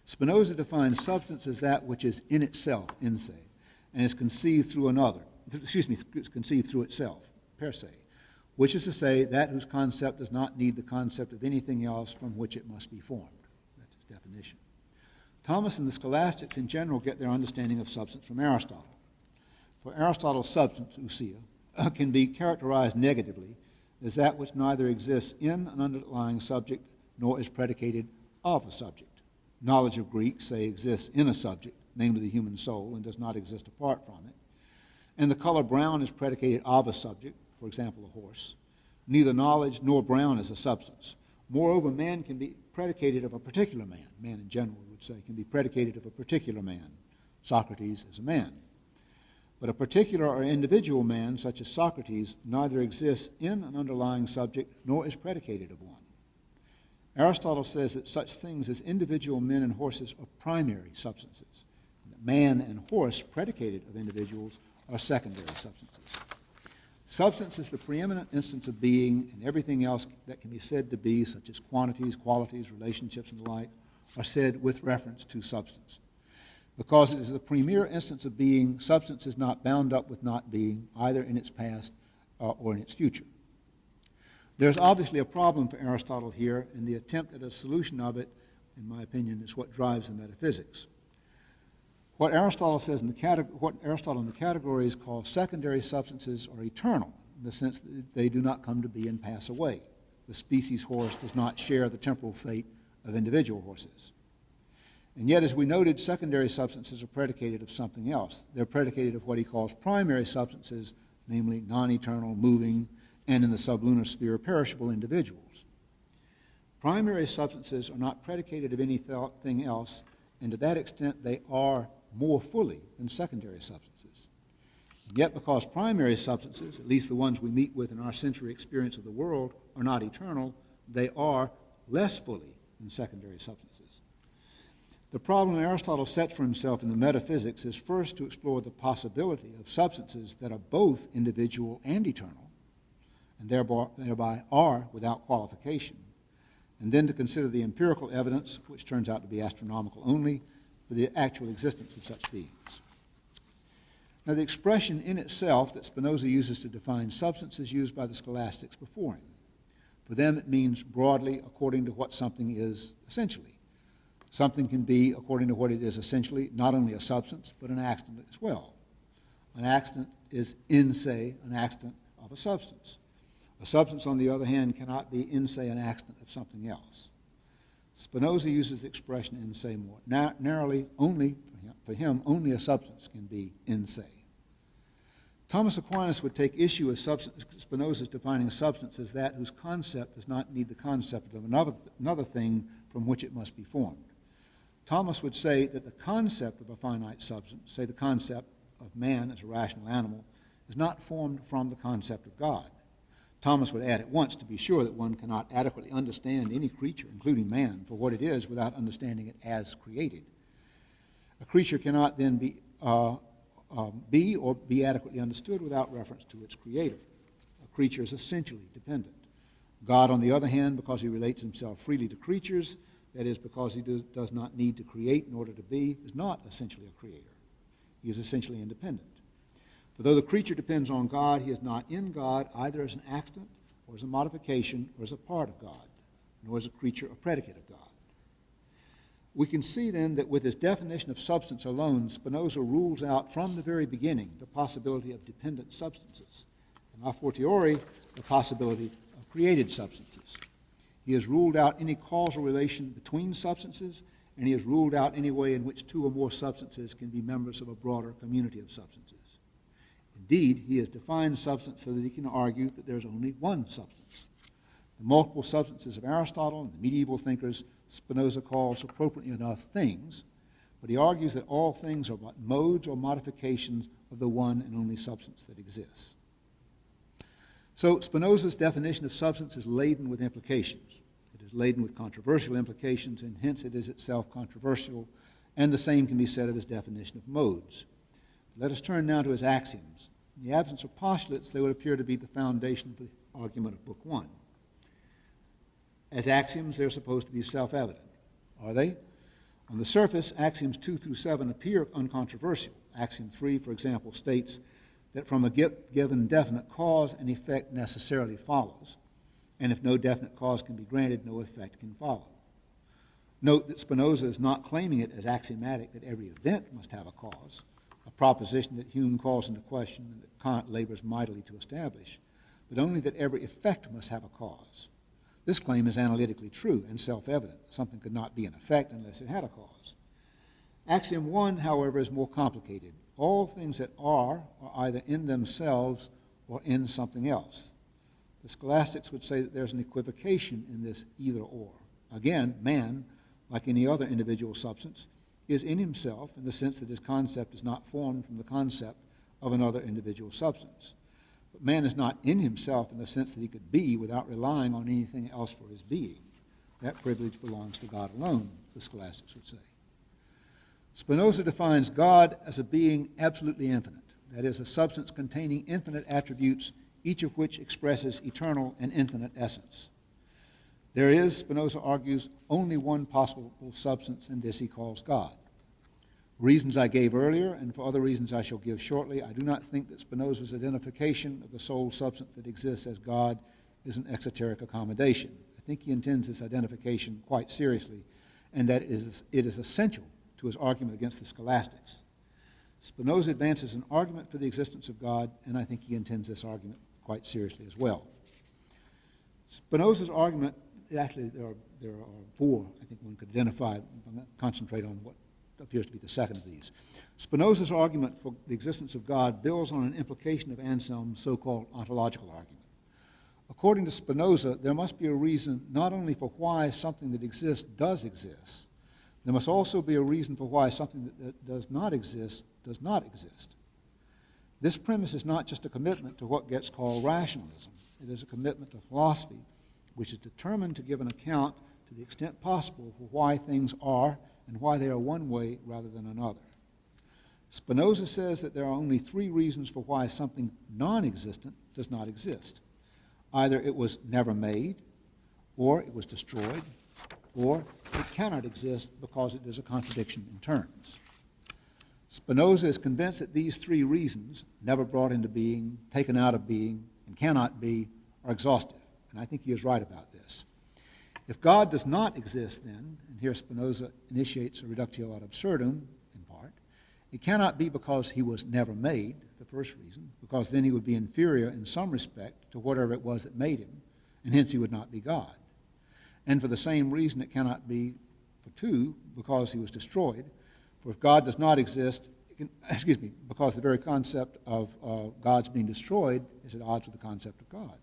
Spinoza defines substance as that which is in itself, in se, and is conceived through conceived through itself, per se, which is to say, that whose concept does not need the concept of anything else from which it must be formed. That's his definition. Thomas and the scholastics in general get their understanding of substance from Aristotle. For Aristotle, substance, ousia, can be characterized negatively as that which neither exists in an underlying subject nor is predicated of a subject. Knowledge of Greek, say, exists in a subject, namely the human soul, and does not exist apart from it. And the color brown is predicated of a subject, for example, a horse. Neither knowledge nor brown is a substance. Moreover, man can be predicated of a particular man. Man in general, we would say, can be predicated of a particular man. Socrates is a man. But a particular or individual man, such as Socrates, neither exists in an underlying subject nor is predicated of one. Aristotle says that such things as individual men and horses are primary substances, and that man and horse, predicated of individuals, are secondary substances. Substance is the preeminent instance of being, and everything else that can be said to be, such as quantities, qualities, relationships, and the like, are said with reference to substance. Because it is the premier instance of being, substance is not bound up with not being, either in its past or in its future. There's obviously a problem for Aristotle here, and the attempt at a solution of it, in my opinion, is what drives the metaphysics. What Aristotle in the categories calls secondary substances are eternal, in the sense that they do not come to be and pass away. The species horse does not share the temporal fate of individual horses. And yet, as we noted, secondary substances are predicated of something else. They're predicated of what he calls primary substances, namely non-eternal, moving, and in the sublunar sphere, perishable individuals. Primary substances are not predicated of anything else, and to that extent they are more fully than secondary substances. And yet, because primary substances, at least the ones we meet with in our sensory experience of the world, are not eternal, they are less fully than secondary substances. The problem Aristotle sets for himself in the metaphysics is first to explore the possibility of substances that are both individual and eternal, and thereby are without qualification, and then to consider the empirical evidence, which turns out to be astronomical only, for the actual existence of such beings. Now, the expression in itself that Spinoza uses to define substance is used by the scholastics before him. For them, it means broadly according to what something is essentially. Something can be, according to what it is essentially, not only a substance, but an accident as well. An accident is in se, an accident of a substance. A substance, on the other hand, cannot be in se an accident of something else. Spinoza uses the expression in se more narrowly. Only for him, only a substance can be in se. Thomas Aquinas would take issue with Spinoza's defining substance as that whose concept does not need the concept of another thing from which it must be formed. Thomas would say that the concept of a finite substance, say the concept of man as a rational animal, is not formed from the concept of God. Thomas would add at once, to be sure, that one cannot adequately understand any creature, including man, for what it is without understanding it as created. A creature cannot then be adequately understood without reference to its creator. A creature is essentially dependent. God, on the other hand, because he relates himself freely to creatures, that is, because he does not need to create in order to be, is not essentially a creator. He is essentially independent. For though the creature depends on God, he is not in God either as an accident or as a modification or as a part of God, nor is a creature a predicate of God. We can see then that with his definition of substance alone, Spinoza rules out from the very beginning the possibility of dependent substances, and a fortiori the possibility of created substances. He has ruled out any causal relation between substances, and he has ruled out any way in which two or more substances can be members of a broader community of substances. Indeed, he has defined substance so that he can argue that there is only one substance. The multiple substances of Aristotle and the medieval thinkers Spinoza calls appropriately enough things, but he argues that all things are but modes or modifications of the one and only substance that exists. So Spinoza's definition of substance is laden with implications. It is laden with controversial implications, and hence it is itself controversial, and the same can be said of his definition of modes. Let us turn now to his axioms. In the absence of postulates, they would appear to be the foundation for the argument of Book 1. As axioms, they're supposed to be self-evident. Are they? On the surface, axioms 2 through 7 appear uncontroversial. Axiom 3, for example, states that from a given definite cause, an effect necessarily follows, and if no definite cause can be granted, no effect can follow. Note that Spinoza is not claiming it as axiomatic that every event must have a cause, a proposition that Hume calls into question and that Kant labors mightily to establish, but only that every effect must have a cause. This claim is analytically true and self-evident. Something could not be an effect unless it had a cause. Axiom 1, however, is more complicated. All things that are either in themselves or in something else. The scholastics would say that there's an equivocation in this either-or. Again, man, like any other individual substance, is in himself in the sense that his concept is not formed from the concept of another individual substance. But man is not in himself in the sense that he could be without relying on anything else for his being. That privilege belongs to God alone, the scholastics would say. Spinoza defines God as a being absolutely infinite, that is, a substance containing infinite attributes, each of which expresses eternal and infinite essence. There is, Spinoza argues, only one possible substance, and this he calls God. Reasons I gave earlier, and for other reasons I shall give shortly, I do not think that Spinoza's identification of the sole substance that exists as God is an exoteric accommodation. I think he intends this identification quite seriously, and that it is essential to his argument against the scholastics. Spinoza advances an argument for the existence of God, and I think he intends this argument quite seriously as well. Spinoza's argument, actually there are four I think one could identify. I'm going to concentrate on what appears to be the second of these. Spinoza's argument for the existence of God builds on an implication of Anselm's so-called ontological argument. According to Spinoza, there must be a reason not only for why something that exists does exist, there must also be a reason for why something that does not exist does not exist. This premise is not just a commitment to what gets called rationalism. It is a commitment to philosophy, which is determined to give an account to the extent possible for why things are and why they are one way rather than another. Spinoza says that there are only three reasons for why something non-existent does not exist. Either it was never made, or it was destroyed, or it cannot exist because it is a contradiction in terms. Spinoza is convinced that these three reasons, never brought into being, taken out of being, and cannot be, are exhaustive, and I think he is right about this. If God does not exist then, and here Spinoza initiates a reductio ad absurdum, in part, it cannot be because he was never made, the first reason, because then he would be inferior in some respect to whatever it was that made him, and hence he would not be God. And for the same reason it cannot be for two, because he was destroyed. For if God does not exist, because the very concept of God's being destroyed is at odds with the concept of God.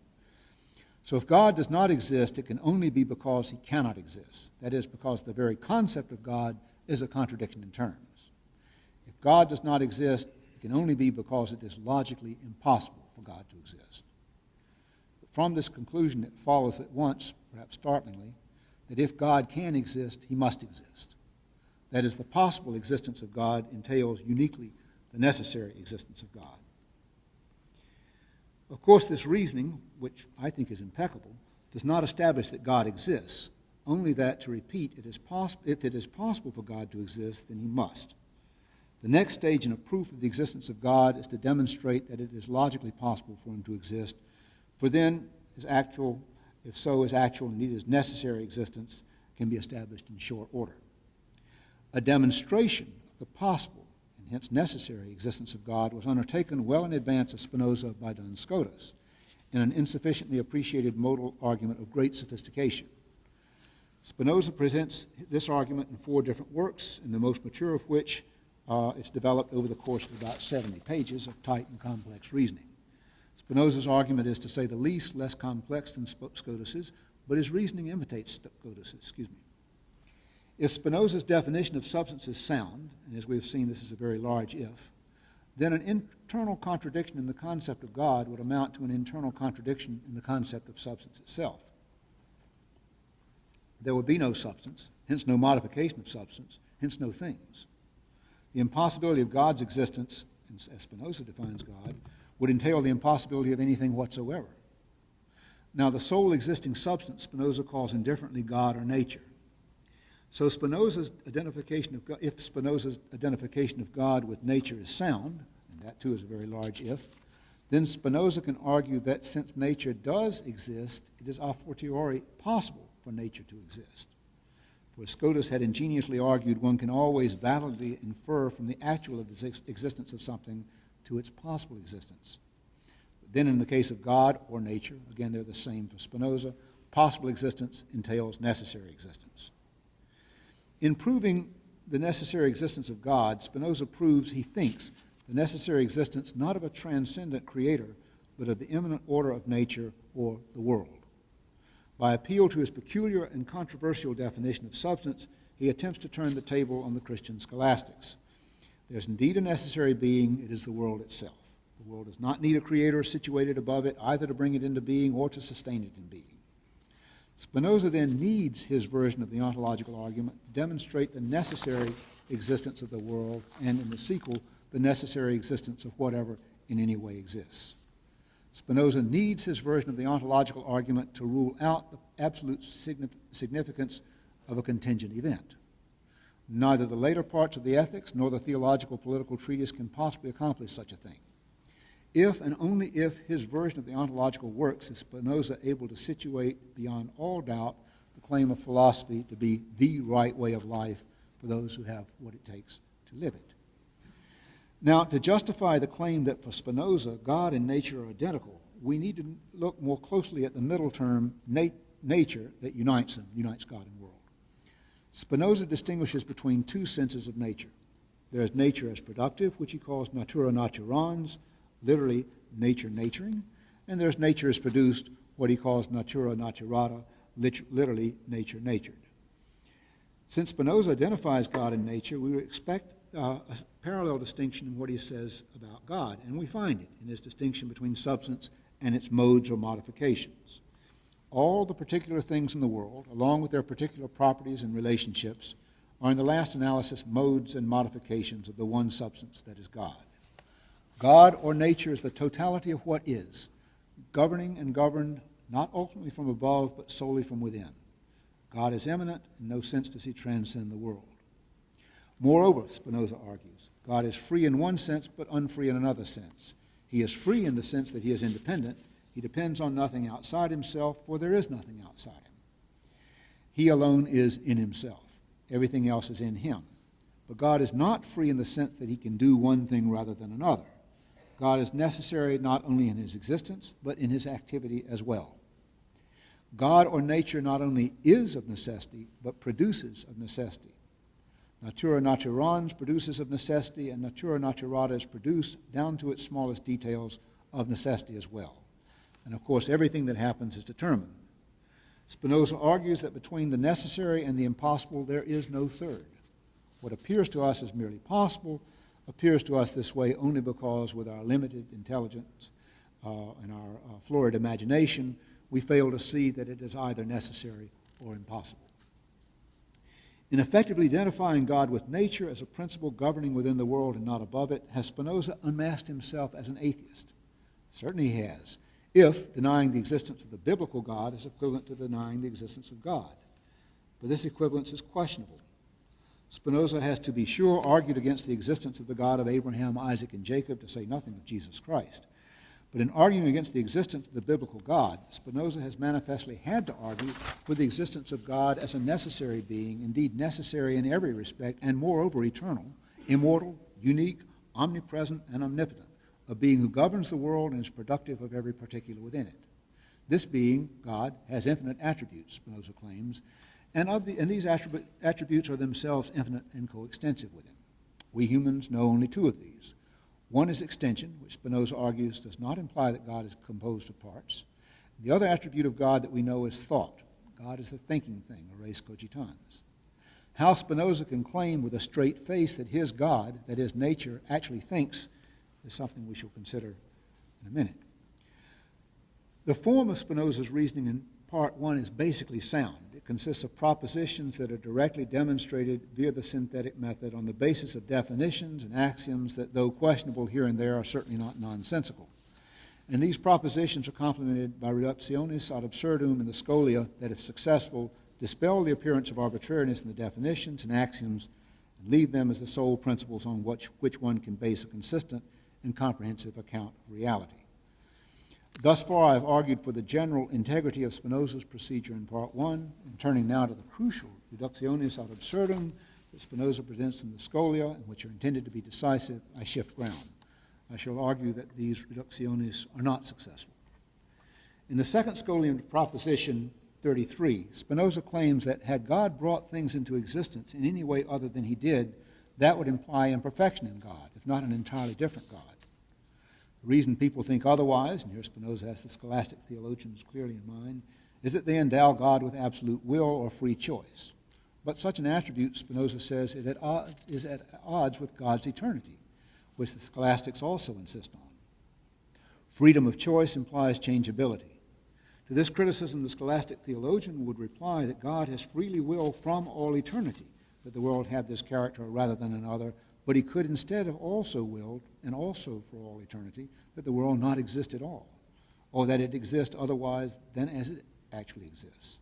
So if God does not exist, it can only be because he cannot exist. That is, because the very concept of God is a contradiction in terms. If God does not exist, it can only be because it is logically impossible for God to exist. But from this conclusion, it follows at once, perhaps startlingly, that if God can exist, he must exist. That is, the possible existence of God entails uniquely the necessary existence of God. Of course, this reasoning, which I think is impeccable, does not establish that God exists, only that, to repeat, if it is possible for God to exist, then he must. The next stage in a proof of the existence of God is to demonstrate that it is logically possible for him to exist, for then his actual, if so, his actual and indeed his necessary existence can be established in short order. A demonstration of the possible and hence necessary existence of God was undertaken well in advance of Spinoza by Duns Scotus in an insufficiently appreciated modal argument of great sophistication. Spinoza presents this argument in 4 different works, in the most mature of which it's developed over the course of about 70 pages of tight and complex reasoning. Spinoza's argument is, to say the least, less complex than Scotus's, but his reasoning imitates Scotus's. If Spinoza's definition of substance is sound, and as we've seen this is a very large if, then an internal contradiction in the concept of God would amount to an internal contradiction in the concept of substance itself. There would be no substance, hence no modification of substance, hence no things. The impossibility of God's existence, as Spinoza defines God, would entail the impossibility of anything whatsoever. Now, the sole existing substance Spinoza calls indifferently God or nature. So if Spinoza's identification of God with nature is sound, and that too is a very large if, then Spinoza can argue that since nature does exist, it is a fortiori possible for nature to exist. For as Scotus had ingeniously argued, one can always validly infer from the actual existence of something to its possible existence. But then in the case of God or nature, again they're the same for Spinoza, possible existence entails necessary existence. In proving the necessary existence of God, Spinoza proves, he thinks, the necessary existence not of a transcendent creator, but of the immanent order of nature or the world. By appeal to his peculiar and controversial definition of substance, he attempts to turn the table on the Christian scholastics. There's indeed a necessary being, it is the world itself. The world does not need a creator situated above it, either to bring it into being or to sustain it in being. Spinoza then needs his version of the ontological argument to demonstrate the necessary existence of the world, and in the sequel, the necessary existence of whatever in any way exists. Spinoza needs his version of the ontological argument to rule out the absolute significance of a contingent event. Neither the later parts of the ethics nor the theological political treatise can possibly accomplish such a thing. If and only if his version of the ontological works is Spinoza able to situate beyond all doubt the claim of philosophy to be the right way of life for those who have what it takes to live it. Now, to justify the claim that for Spinoza, God and nature are identical, we need to look more closely at the middle term, nature, that unites them, unites God and world. Spinoza distinguishes between 2 senses of nature. There is nature as productive, which he calls natura naturans, literally nature naturing, and there's nature as produced, what he calls natura naturata, literally nature natured. Since Spinoza identifies God and nature, we would expect a parallel distinction in what he says about God, and we find it in his distinction between substance and its modes or modifications. All the particular things in the world, along with their particular properties and relationships, are in the last analysis modes and modifications of the one substance that is God. God or nature is the totality of what is, governing and governed not ultimately from above, but solely from within. God is immanent, in no sense does he transcend the world. Moreover, Spinoza argues, God is free in one sense, but unfree in another sense. He is free in the sense that he is independent. He depends on nothing outside himself, for there is nothing outside him. He alone is in himself. Everything else is in him. But God is not free in the sense that he can do one thing rather than another. God is necessary not only in his existence, but in his activity as well. God or nature not only is of necessity, but produces of necessity. Natura naturans produces of necessity, and natura naturata is produced down to its smallest details of necessity as well. And of course, everything that happens is determined. Spinoza argues that between the necessary and the impossible, there is no third. What appears to us as merely possible appears to us this way only because with our limited intelligence and our florid imagination, we fail to see that it is either necessary or impossible. In effectively identifying God with nature as a principle governing within the world and not above it, has Spinoza unmasked himself as an atheist? Certainly he has, if denying the existence of the biblical God is equivalent to denying the existence of God. But this equivalence is questionable. Spinoza has, to be sure, argued against the existence of the God of Abraham, Isaac, and Jacob, to say nothing of Jesus Christ. But in arguing against the existence of the biblical God, Spinoza has manifestly had to argue for the existence of God as a necessary being, indeed necessary in every respect, and moreover eternal, immortal, unique, omnipresent, and omnipotent, a being who governs the world and is productive of every particular within it. This being, God, has infinite attributes, Spinoza claims, and these attributes are themselves infinite and coextensive with him. We humans know only two of these. One is extension, which Spinoza argues does not imply that God is composed of parts. The other attribute of God that we know is thought. God is the thinking thing, res cogitans. How Spinoza can claim with a straight face that his God, that is nature, actually thinks is something we shall consider in a minute. The form of Spinoza's reasoning in Part 1 is basically sound. It consists of propositions that are directly demonstrated via the synthetic method on the basis of definitions and axioms that, though questionable here and there, are certainly not nonsensical. And these propositions are complemented by reductionis ad absurdum in the scholia that, if successful, dispel the appearance of arbitrariness in the definitions and axioms and leave them as the sole principles on which one can base a consistent and comprehensive account of reality. Thus far, I have argued for the general integrity of Spinoza's procedure in Part 1, and turning now to the crucial reductionis ad absurdum that Spinoza presents in the Scholia, and which are intended to be decisive, I shift ground. I shall argue that these reductionis are not successful. In the second Scholium, Proposition 33, Spinoza claims that had God brought things into existence in any way other than he did, that would imply imperfection in God, if not an entirely different God. The reason people think otherwise, and here Spinoza has the scholastic theologians clearly in mind, is that they endow God with absolute will or free choice. But such an attribute, Spinoza says, is at odds with God's eternity, which the scholastics also insist on. Freedom of choice implies changeability. To this criticism, the scholastic theologian would reply that God has freely willed from all eternity that the world have this character rather than another, but he could instead have also willed, and also for all eternity, that the world not exist at all, or that it exist otherwise than as it actually exists.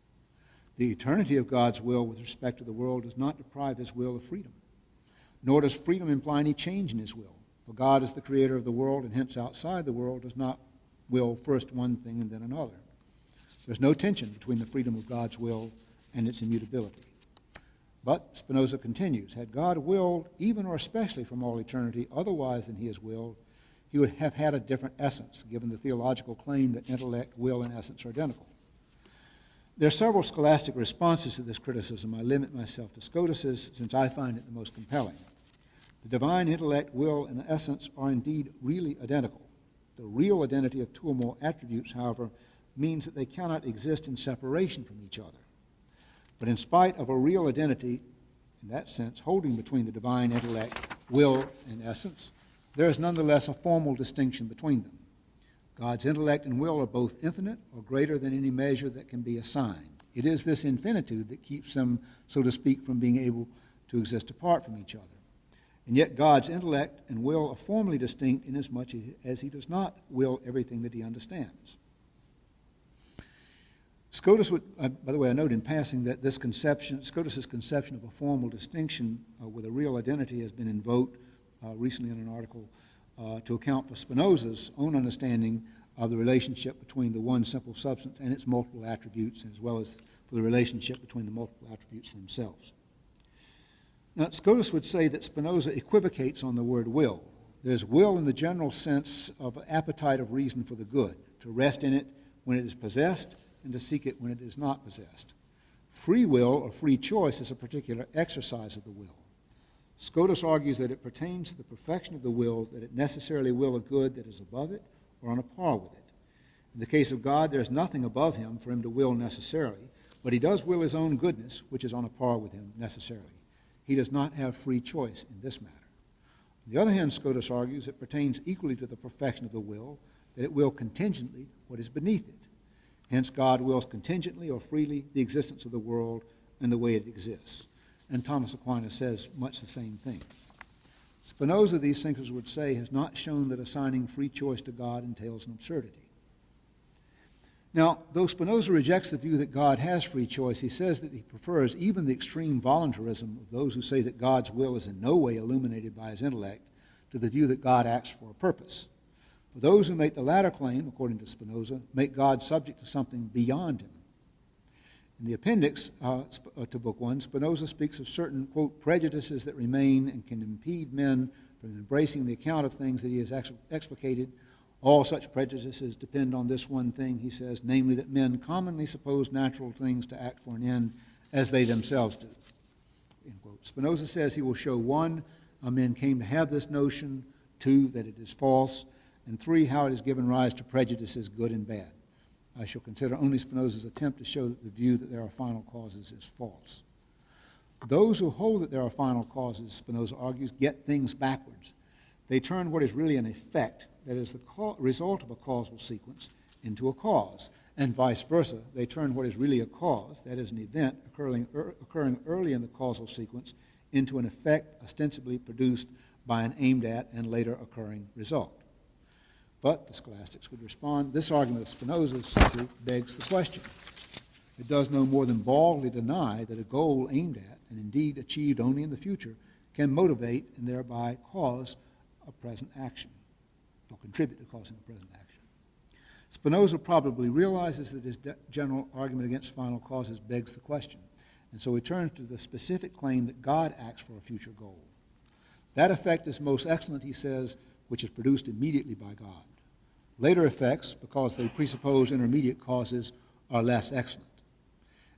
The eternity of God's will with respect to the world does not deprive his will of freedom, nor does freedom imply any change in his will, for God is the creator of the world, and hence outside the world does not will first one thing and then another. There's no tension between the freedom of God's will and its immutability. But, Spinoza continues, had God willed, even or especially from all eternity, otherwise than he has willed, he would have had a different essence, given the theological claim that intellect, will, and essence are identical. There are several scholastic responses to this criticism. I limit myself to Scotus's, since I find it the most compelling. The divine intellect, will, and essence are indeed really identical. The real identity of two or more attributes, however, means that they cannot exist in separation from each other. But in spite of a real identity, in that sense, holding between the divine intellect, will, and essence, there is nonetheless a formal distinction between them. God's intellect and will are both infinite or greater than any measure that can be assigned. It is this infinitude that keeps them, so to speak, from being able to exist apart from each other. And yet God's intellect and will are formally distinct inasmuch as he does not will everything that he understands. Scotus would, by the way, I note in passing that this conception, Scotus's conception of a formal distinction with a real identity has been invoked recently in an article to account for Spinoza's own understanding of the relationship between the one simple substance and its multiple attributes, as well as for the relationship between the multiple attributes themselves. Now, Scotus would say that Spinoza equivocates on the word will, There's will in the general sense of appetite of reason for the good, to rest in it when it is possessed and to seek it when it is not possessed. Free will or free choice is a particular exercise of the will. Scotus argues that it pertains to the perfection of the will, that it necessarily will a good that is above it or on a par with it. In the case of God, there is nothing above him for him to will necessarily, but he does will his own goodness, which is on a par with him necessarily. He does not have free choice in this matter. On the other hand, Scotus argues it pertains equally to the perfection of the will, that it will contingently what is beneath it. Hence, God wills contingently or freely the existence of the world and the way it exists. And Thomas Aquinas says much the same thing. Spinoza, these thinkers would say, has not shown that assigning free choice to God entails an absurdity. Now, though Spinoza rejects the view that God has free choice, he says that he prefers even the extreme voluntarism of those who say that God's will is in no way illuminated by his intellect to the view that God acts for a purpose. For those who make the latter claim, according to Spinoza, make God subject to something beyond him. In the appendix to Book 1, Spinoza speaks of certain, quote, prejudices that remain and can impede men from embracing the account of things that he has explicated. All such prejudices depend on this one thing, he says, namely that men commonly suppose natural things to act for an end as they themselves do. End quote. Spinoza says he will show, 1, how men came to have this notion, 2, that it is false, and 3, how it has given rise to prejudices, good and bad. I shall consider only Spinoza's attempt to show that the view that there are final causes is false. Those who hold that there are final causes, Spinoza argues, get things backwards. They turn what is really an effect, that is the result of a causal sequence, into a cause, and vice versa. They turn what is really a cause, that is an event occurring early in the causal sequence, into an effect ostensibly produced by an aimed at and later occurring result. But, the scholastics would respond, this argument of Spinoza's simply begs the question. It does no more than baldly deny that a goal aimed at, and indeed achieved only in the future, can motivate and thereby cause a present action, or contribute to causing a present action. Spinoza probably realizes that his general argument against final causes begs the question, and so he turns to the specific claim that God acts for a future goal. That effect is most excellent, he says, which is produced immediately by God. Later effects, because they presuppose intermediate causes, are less excellent.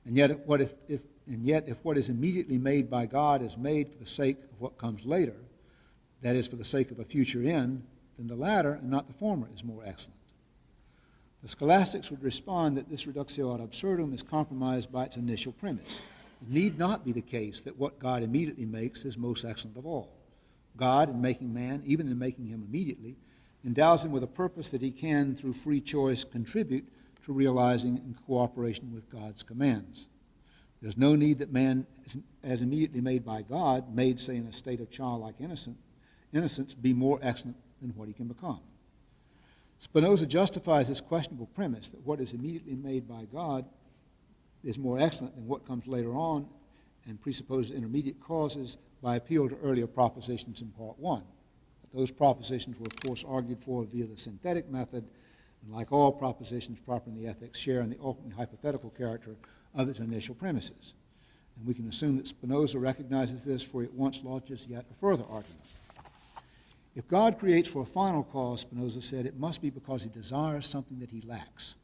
And yet, if what is immediately made by God is made for the sake of what comes later, that is, for the sake of a future end, then the latter and not the former is more excellent. The scholastics would respond that this reductio ad absurdum is compromised by its initial premise. It need not be the case that what God immediately makes is most excellent of all. God, in making man, even in making him immediately, endows him with a purpose that he can, through free choice, contribute to realizing in cooperation with God's commands. There's no need that man, as immediately made by God, made, say, in a state of childlike innocence, be more excellent than what he can become. Spinoza justifies this questionable premise that what is immediately made by God is more excellent than what comes later on and presupposes intermediate causes by appeal to earlier propositions in Part 1. But those propositions were, of course, argued for via the synthetic method, and like all propositions proper in the ethics, share in the ultimately hypothetical character of its initial premises. And we can assume that Spinoza recognizes this, for he at once launches yet a further argument. If God creates for a final cause, Spinoza said, it must be because he desires something that he lacks.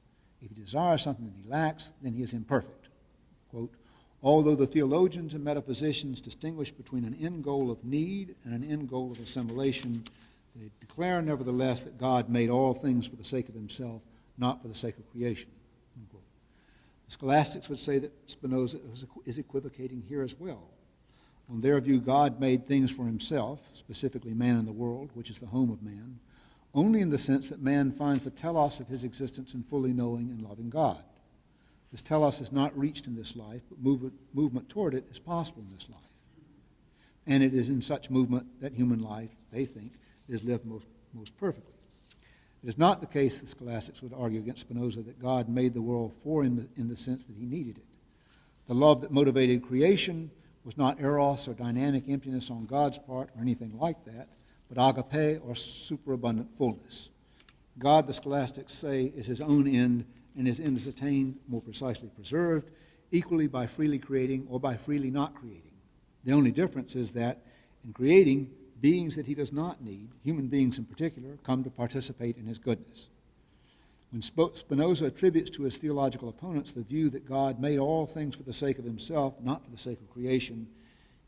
If he desires something that he lacks, then he is imperfect. Quote, although the theologians and metaphysicians distinguish between an end goal of need and an end goal of assimilation, they declare nevertheless that God made all things for the sake of himself, not for the sake of creation. Unquote. The scholastics would say that Spinoza is equivocating here as well. On their view, God made things for himself, specifically man and the world, which is the home of man, only in the sense that man finds the telos of his existence in fully knowing and loving God. This telos is not reached in this life, but movement toward it is possible in this life. And it is in such movement that human life, they think, is lived most perfectly. It is not the case, the scholastics would argue against Spinoza, that God made the world for him in the sense that he needed it. The love that motivated creation was not eros or dynamic emptiness on God's part or anything like that, but agape or superabundant fullness. God, the scholastics say, is his own end, and his end is attained, more precisely preserved, equally by freely creating or by freely not creating. The only difference is that in creating, beings that he does not need, human beings in particular, come to participate in his goodness. When Spinoza attributes to his theological opponents the view that God made all things for the sake of himself, not for the sake of creation,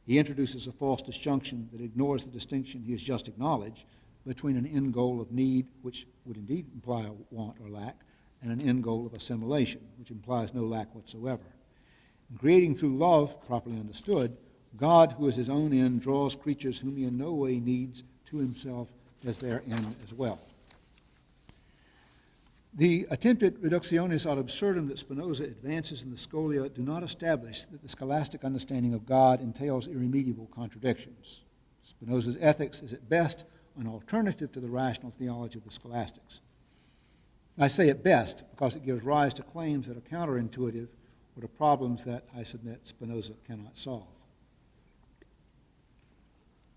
he introduces a false disjunction that ignores the distinction he has just acknowledged between an end goal of need, which would indeed imply a want or lack, and an end goal of assimilation, which implies no lack whatsoever. In creating through love, properly understood, God, who is his own end, draws creatures whom he in no way needs to himself as their end as well. The attempted reductionis ad absurdum that Spinoza advances in the Scholia do not establish that the scholastic understanding of God entails irremediable contradictions. Spinoza's ethics is at best an alternative to the rational theology of the scholastics. I say at best because it gives rise to claims that are counterintuitive or to problems that, I submit, Spinoza cannot solve.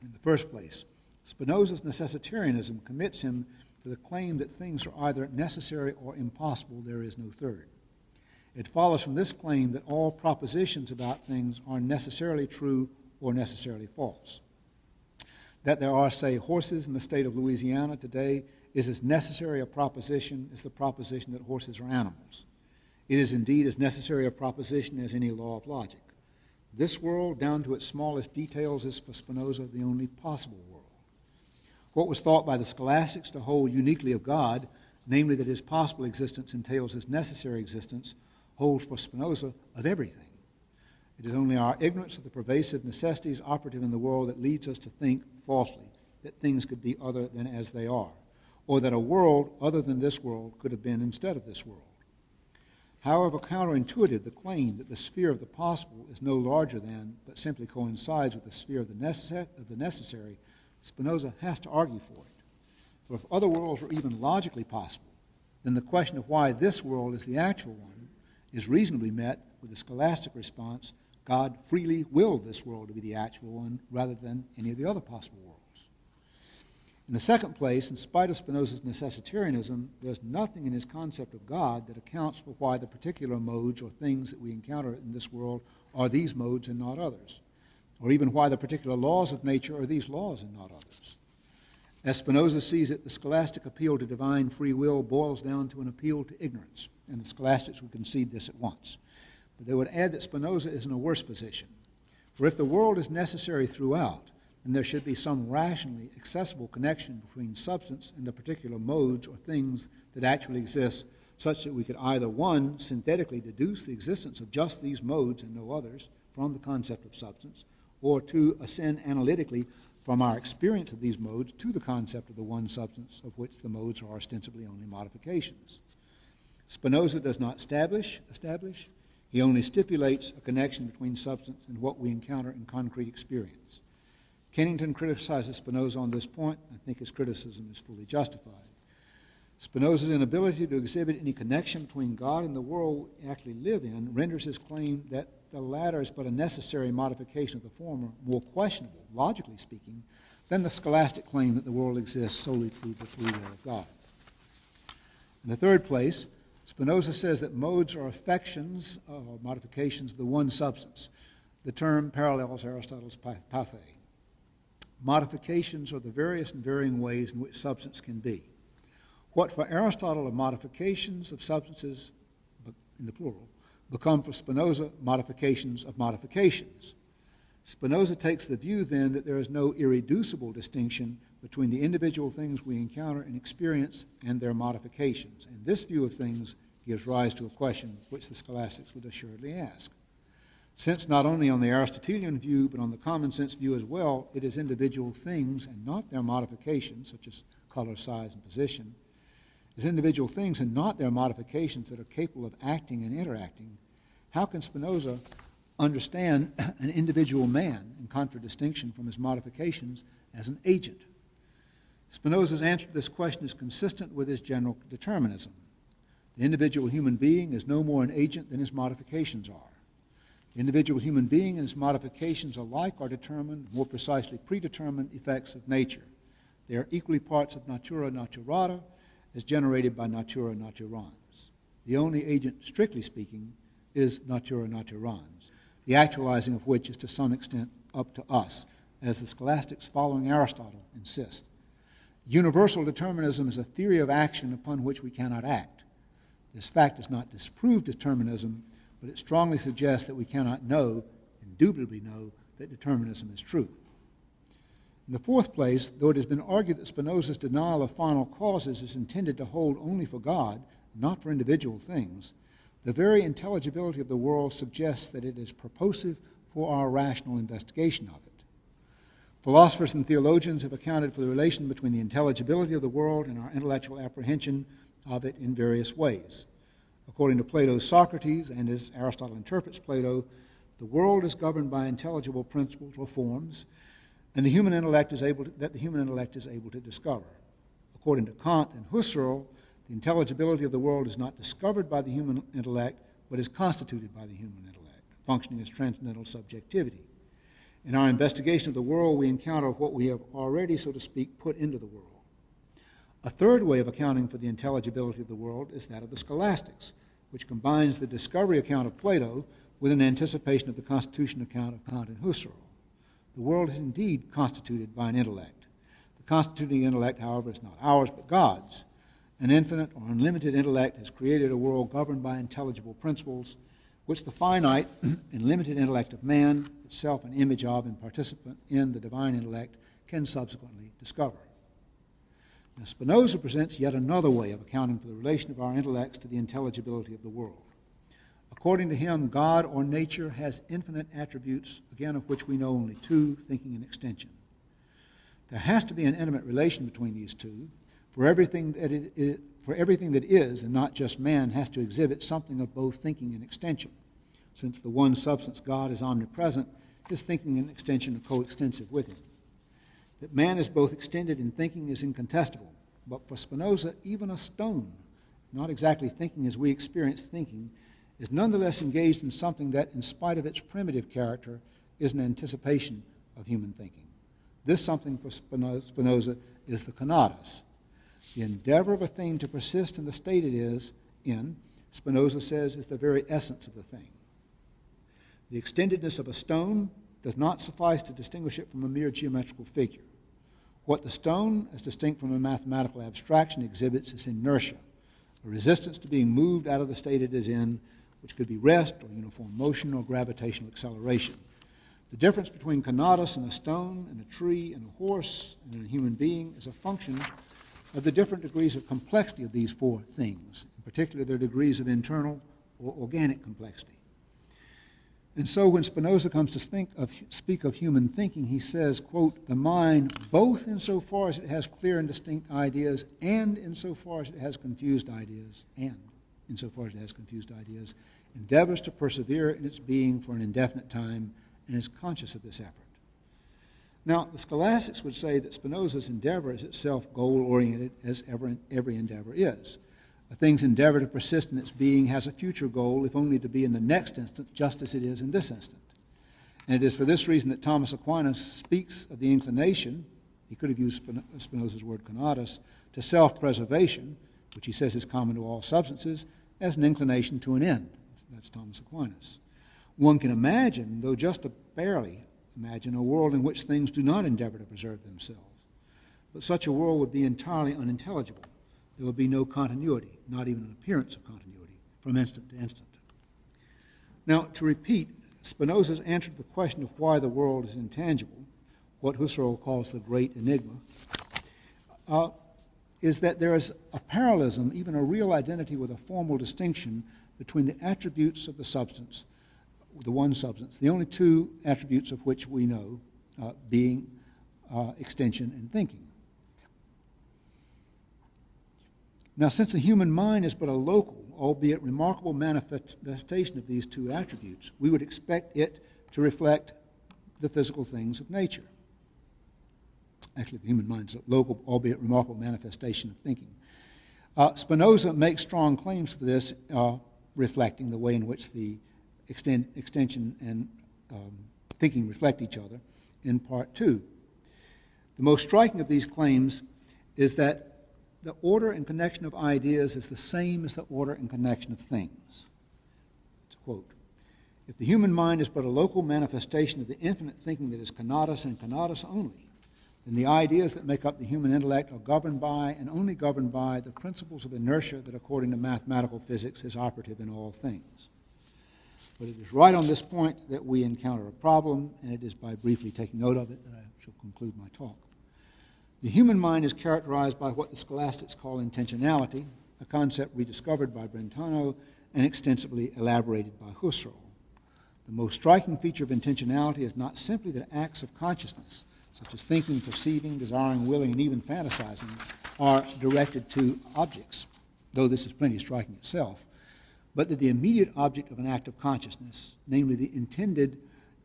In the first place, Spinoza's necessitarianism commits him to the claim that things are either necessary or impossible, there is no third. It follows from this claim that all propositions about things are necessarily true or necessarily false. That there are, say, horses in the state of Louisiana today is as necessary a proposition as the proposition that horses are animals. It is indeed as necessary a proposition as any law of logic. This world, down to its smallest details, is for Spinoza the only possible world. What was thought by the scholastics to hold uniquely of God, namely that his possible existence entails his necessary existence, holds for Spinoza of everything. It is only our ignorance of the pervasive necessities operative in the world that leads us to think falsely that things could be other than as they are, or that a world other than this world could have been instead of this world. However counterintuitive the claim that the sphere of the possible is no larger than, but simply coincides with the sphere of the necessary, Spinoza has to argue for it. For if other worlds were even logically possible, then the question of why this world is the actual one is reasonably met with the scholastic response, God freely willed this world to be the actual one rather than any of the other possible worlds. In the second place, in spite of Spinoza's necessitarianism, there's nothing in his concept of God that accounts for why the particular modes or things that we encounter in this world are these modes and not others, or even why the particular laws of nature are these laws and not others. As Spinoza sees it, the scholastic appeal to divine free will boils down to an appeal to ignorance, and the scholastics would concede this at once. But they would add that Spinoza is in a worse position. For if the world is necessary throughout, then there should be some rationally accessible connection between substance and the particular modes or things that actually exist, such that we could either, one, synthetically deduce the existence of just these modes and no others from the concept of substance, or two, ascend analytically from our experience of these modes to the concept of the one substance of which the modes are ostensibly only modifications. Spinoza does not establish, he only stipulates a connection between substance and what we encounter in concrete experience. Kennington criticizes Spinoza on this point. I think his criticism is fully justified. Spinoza's inability to exhibit any connection between God and the world we actually live in renders his claim that the latter is but a necessary modification of the former more questionable, logically speaking, than the scholastic claim that the world exists solely through the free will of God. In the third place, Spinoza says that modes are affections or modifications of the one substance. The term parallels Aristotle's pathe. Modifications are the various and varying ways in which substance can be. What for Aristotle are modifications of substances, in the plural, become for Spinoza modifications of modifications. Spinoza takes the view then that there is no irreducible distinction between the individual things we encounter and experience and their modifications. And this view of things gives rise to a question which the scholastics would assuredly ask. Since not only on the Aristotelian view, but on the common sense view as well, it is individual things and not their modifications, such as color, size, and position, as individual things and not their modifications that are capable of acting and interacting, how can Spinoza understand an individual man, in contradistinction from his modifications, as an agent? Spinoza's answer to this question is consistent with his general determinism. The individual human being is no more an agent than his modifications are. The individual human being and his modifications alike are determined, more precisely predetermined, effects of nature. They are equally parts of natura naturata, as generated by natura naturans. The only agent, strictly speaking, is natura naturans, the actualizing of which is to some extent up to us, as the scholastics following Aristotle insist. Universal determinism is a theory of action upon which we cannot act. This fact does not disprove determinism, but it strongly suggests that we cannot know, indubitably know, that determinism is true. In the fourth place, though it has been argued that Spinoza's denial of final causes is intended to hold only for God, not for individual things, the very intelligibility of the world suggests that it is purposive for our rational investigation of it. Philosophers and theologians have accounted for the relation between the intelligibility of the world and our intellectual apprehension of it in various ways. According to Plato's Socrates, and as Aristotle interprets Plato, the world is governed by intelligible principles or forms, and the human intellect is able to discover. According to Kant and Husserl, the intelligibility of the world is not discovered by the human intellect, but is constituted by the human intellect, functioning as transcendental subjectivity. In our investigation of the world, we encounter what we have already, so to speak, put into the world. A third way of accounting for the intelligibility of the world is that of the scholastics, which combines the discovery account of Plato with an anticipation of the constitution account of Kant and Husserl. The world is indeed constituted by an intellect. The constituting intellect, however, is not ours but God's. An infinite or unlimited intellect has created a world governed by intelligible principles, which the finite and limited intellect of man, itself an image of and participant in the divine intellect, can subsequently discover. Now, Spinoza presents yet another way of accounting for the relation of our intellects to the intelligibility of the world. According to him, God or nature has infinite attributes, again of which we know only two, thinking and extension. There has to be an intimate relation between these two, for everything that is, and not just man, has to exhibit something of both thinking and extension. Since the one substance, God, is omnipresent, his thinking and extension are coextensive with him. That man is both extended in thinking is incontestable, but for Spinoza, even a stone, not exactly thinking as we experience thinking, is nonetheless engaged in something that, in spite of its primitive character, is an anticipation of human thinking. This something for Spinoza is the conatus. The endeavor of a thing to persist in the state it is in, Spinoza says, is the very essence of the thing. The extendedness of a stone does not suffice to distinguish it from a mere geometrical figure. What the stone, as distinct from a mathematical abstraction, exhibits is inertia, a resistance to being moved out of the state it is in, which could be rest or uniform motion or gravitational acceleration. The difference between conatus and a stone and a tree and a horse and a human being is a function of the different degrees of complexity of these four things, in particular their degrees of internal or organic complexity. And so when Spinoza comes to speak of human thinking, he says, quote, the mind, both insofar as it has clear and distinct ideas and insofar as it has confused ideas, endeavors to persevere in its being for an indefinite time and is conscious of this effort. Now, the scholastics would say that Spinoza's endeavor is itself goal-oriented, as every endeavor is. A thing's endeavor to persist in its being has a future goal, if only to be in the next instant, just as it is in this instant. And it is for this reason that Thomas Aquinas speaks of the inclination, he could have used Spinoza's word conatus, to self-preservation, which he says is common to all substances, as an inclination to an end. That's Thomas Aquinas. One can imagine, though just barely imagine, a world in which things do not endeavor to preserve themselves. But such a world would be entirely unintelligible. There would be no continuity, not even an appearance of continuity, from instant to instant. Now, to repeat, Spinoza's answer to the question of why the world is intangible, what Husserl calls the great enigma, is that there is a parallelism, even a real identity with a formal distinction between the attributes of the substance, the one substance, the only two attributes of which we know, being extension and thinking. Now, since the human mind is but a local, albeit remarkable manifestation of these two attributes, we would expect it to reflect the physical things of nature. Actually, the human mind is a local, albeit remarkable manifestation of thinking. Spinoza makes strong claims for this, reflecting the way in which the extension and thinking reflect each other in Part 2. The most striking of these claims is that the order and connection of ideas is the same as the order and connection of things. It's a quote. If the human mind is but a local manifestation of the infinite thinking that is conatus and conatus only, then the ideas that make up the human intellect are governed by and only governed by the principles of inertia that, according to mathematical physics, is operative in all things. But it is right on this point that we encounter a problem, and it is by briefly taking note of it that I shall conclude my talk. The human mind is characterized by what the scholastics call intentionality, a concept rediscovered by Brentano and extensively elaborated by Husserl. The most striking feature of intentionality is not simply that acts of consciousness, such as thinking, perceiving, desiring, willing, and even fantasizing, are directed to objects, though this is plenty striking itself, but that the immediate object of an act of consciousness, namely the intended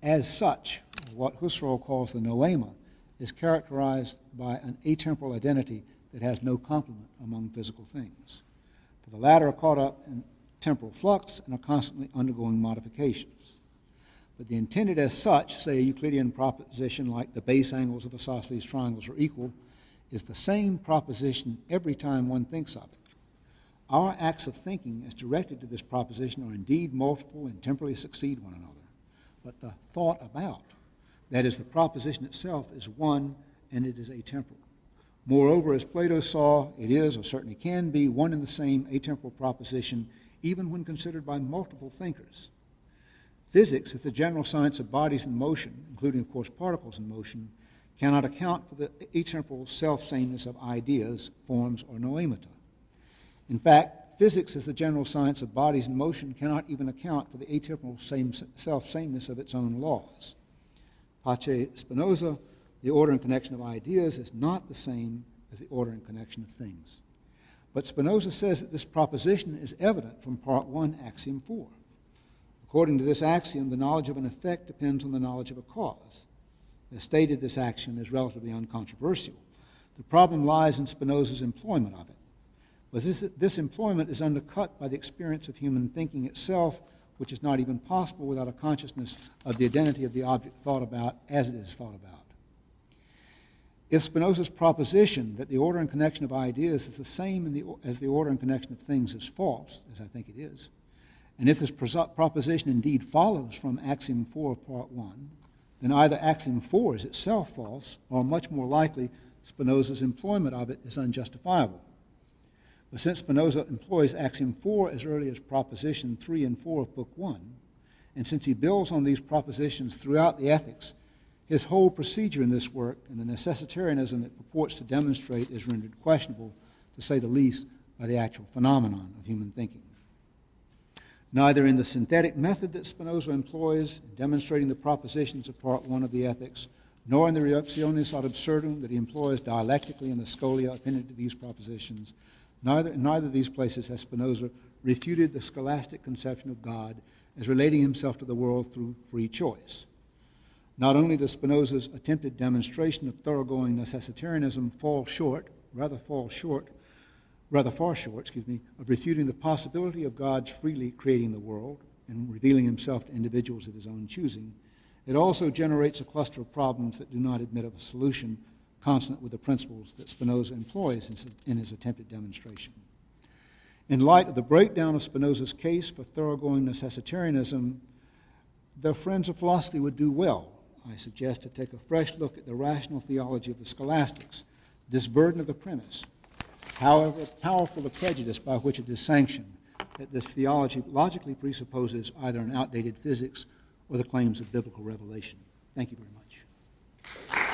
as such, what Husserl calls the noema, is characterized by an atemporal identity that has no complement among physical things. For the latter are caught up in temporal flux and are constantly undergoing modifications. But the intended as such, say a Euclidean proposition like the base angles of isosceles triangles are equal, is the same proposition every time one thinks of it. Our acts of thinking as directed to this proposition are indeed multiple and temporally succeed one another. But the thought about, that is, the proposition itself, is one, and it is atemporal. Moreover, as Plato saw, it is, or certainly can be, one and the same atemporal proposition, even when considered by multiple thinkers. Physics, as the general science of bodies in motion, including, of course, particles in motion, cannot account for the atemporal self-sameness of ideas, forms, or noemata. In fact, physics, as the general science of bodies in motion, cannot even account for the atemporal self-sameness of its own laws. Pace Spinoza, the order and connection of ideas is not the same as the order and connection of things. But Spinoza says that this proposition is evident from Part 1, Axiom 4. According to this axiom, the knowledge of an effect depends on the knowledge of a cause. As stated, this axiom is relatively uncontroversial. The problem lies in Spinoza's employment of it. But this employment is undercut by the experience of human thinking itself, which is not even possible without a consciousness of the identity of the object thought about as it is thought about. If Spinoza's proposition that the order and connection of ideas is the same as the order and connection of things is false, as I think it is, and if this proposition indeed follows from Axiom 4 of Part 1, then either Axiom 4 is itself false, or much more likely, Spinoza's employment of it is unjustifiable. But since Spinoza employs Axiom 4 as early as Proposition 3 and 4 of Book 1, and since he builds on these propositions throughout the Ethics, his whole procedure in this work and the necessitarianism it purports to demonstrate is rendered questionable, to say the least, by the actual phenomenon of human thinking. Neither in the synthetic method that Spinoza employs in demonstrating the propositions of Part 1 of the Ethics, nor in the reactionis ad absurdum that he employs dialectically in the scholia appended to these propositions, in neither of these places has Spinoza refuted the scholastic conception of God as relating himself to the world through free choice. Not only does Spinoza's attempted demonstration of thoroughgoing necessitarianism rather far short, of refuting the possibility of God's freely creating the world and revealing himself to individuals of his own choosing, it also generates a cluster of problems that do not admit of a solution consonant with the principles that Spinoza employs in his attempted demonstration. In light of the breakdown of Spinoza's case for thoroughgoing necessitarianism, the friends of philosophy would do well, I suggest, to take a fresh look at the rational theology of the scholastics, disburden of the premise, however powerful the prejudice by which it is sanctioned, that this theology logically presupposes either an outdated physics or the claims of biblical revelation. Thank you very much.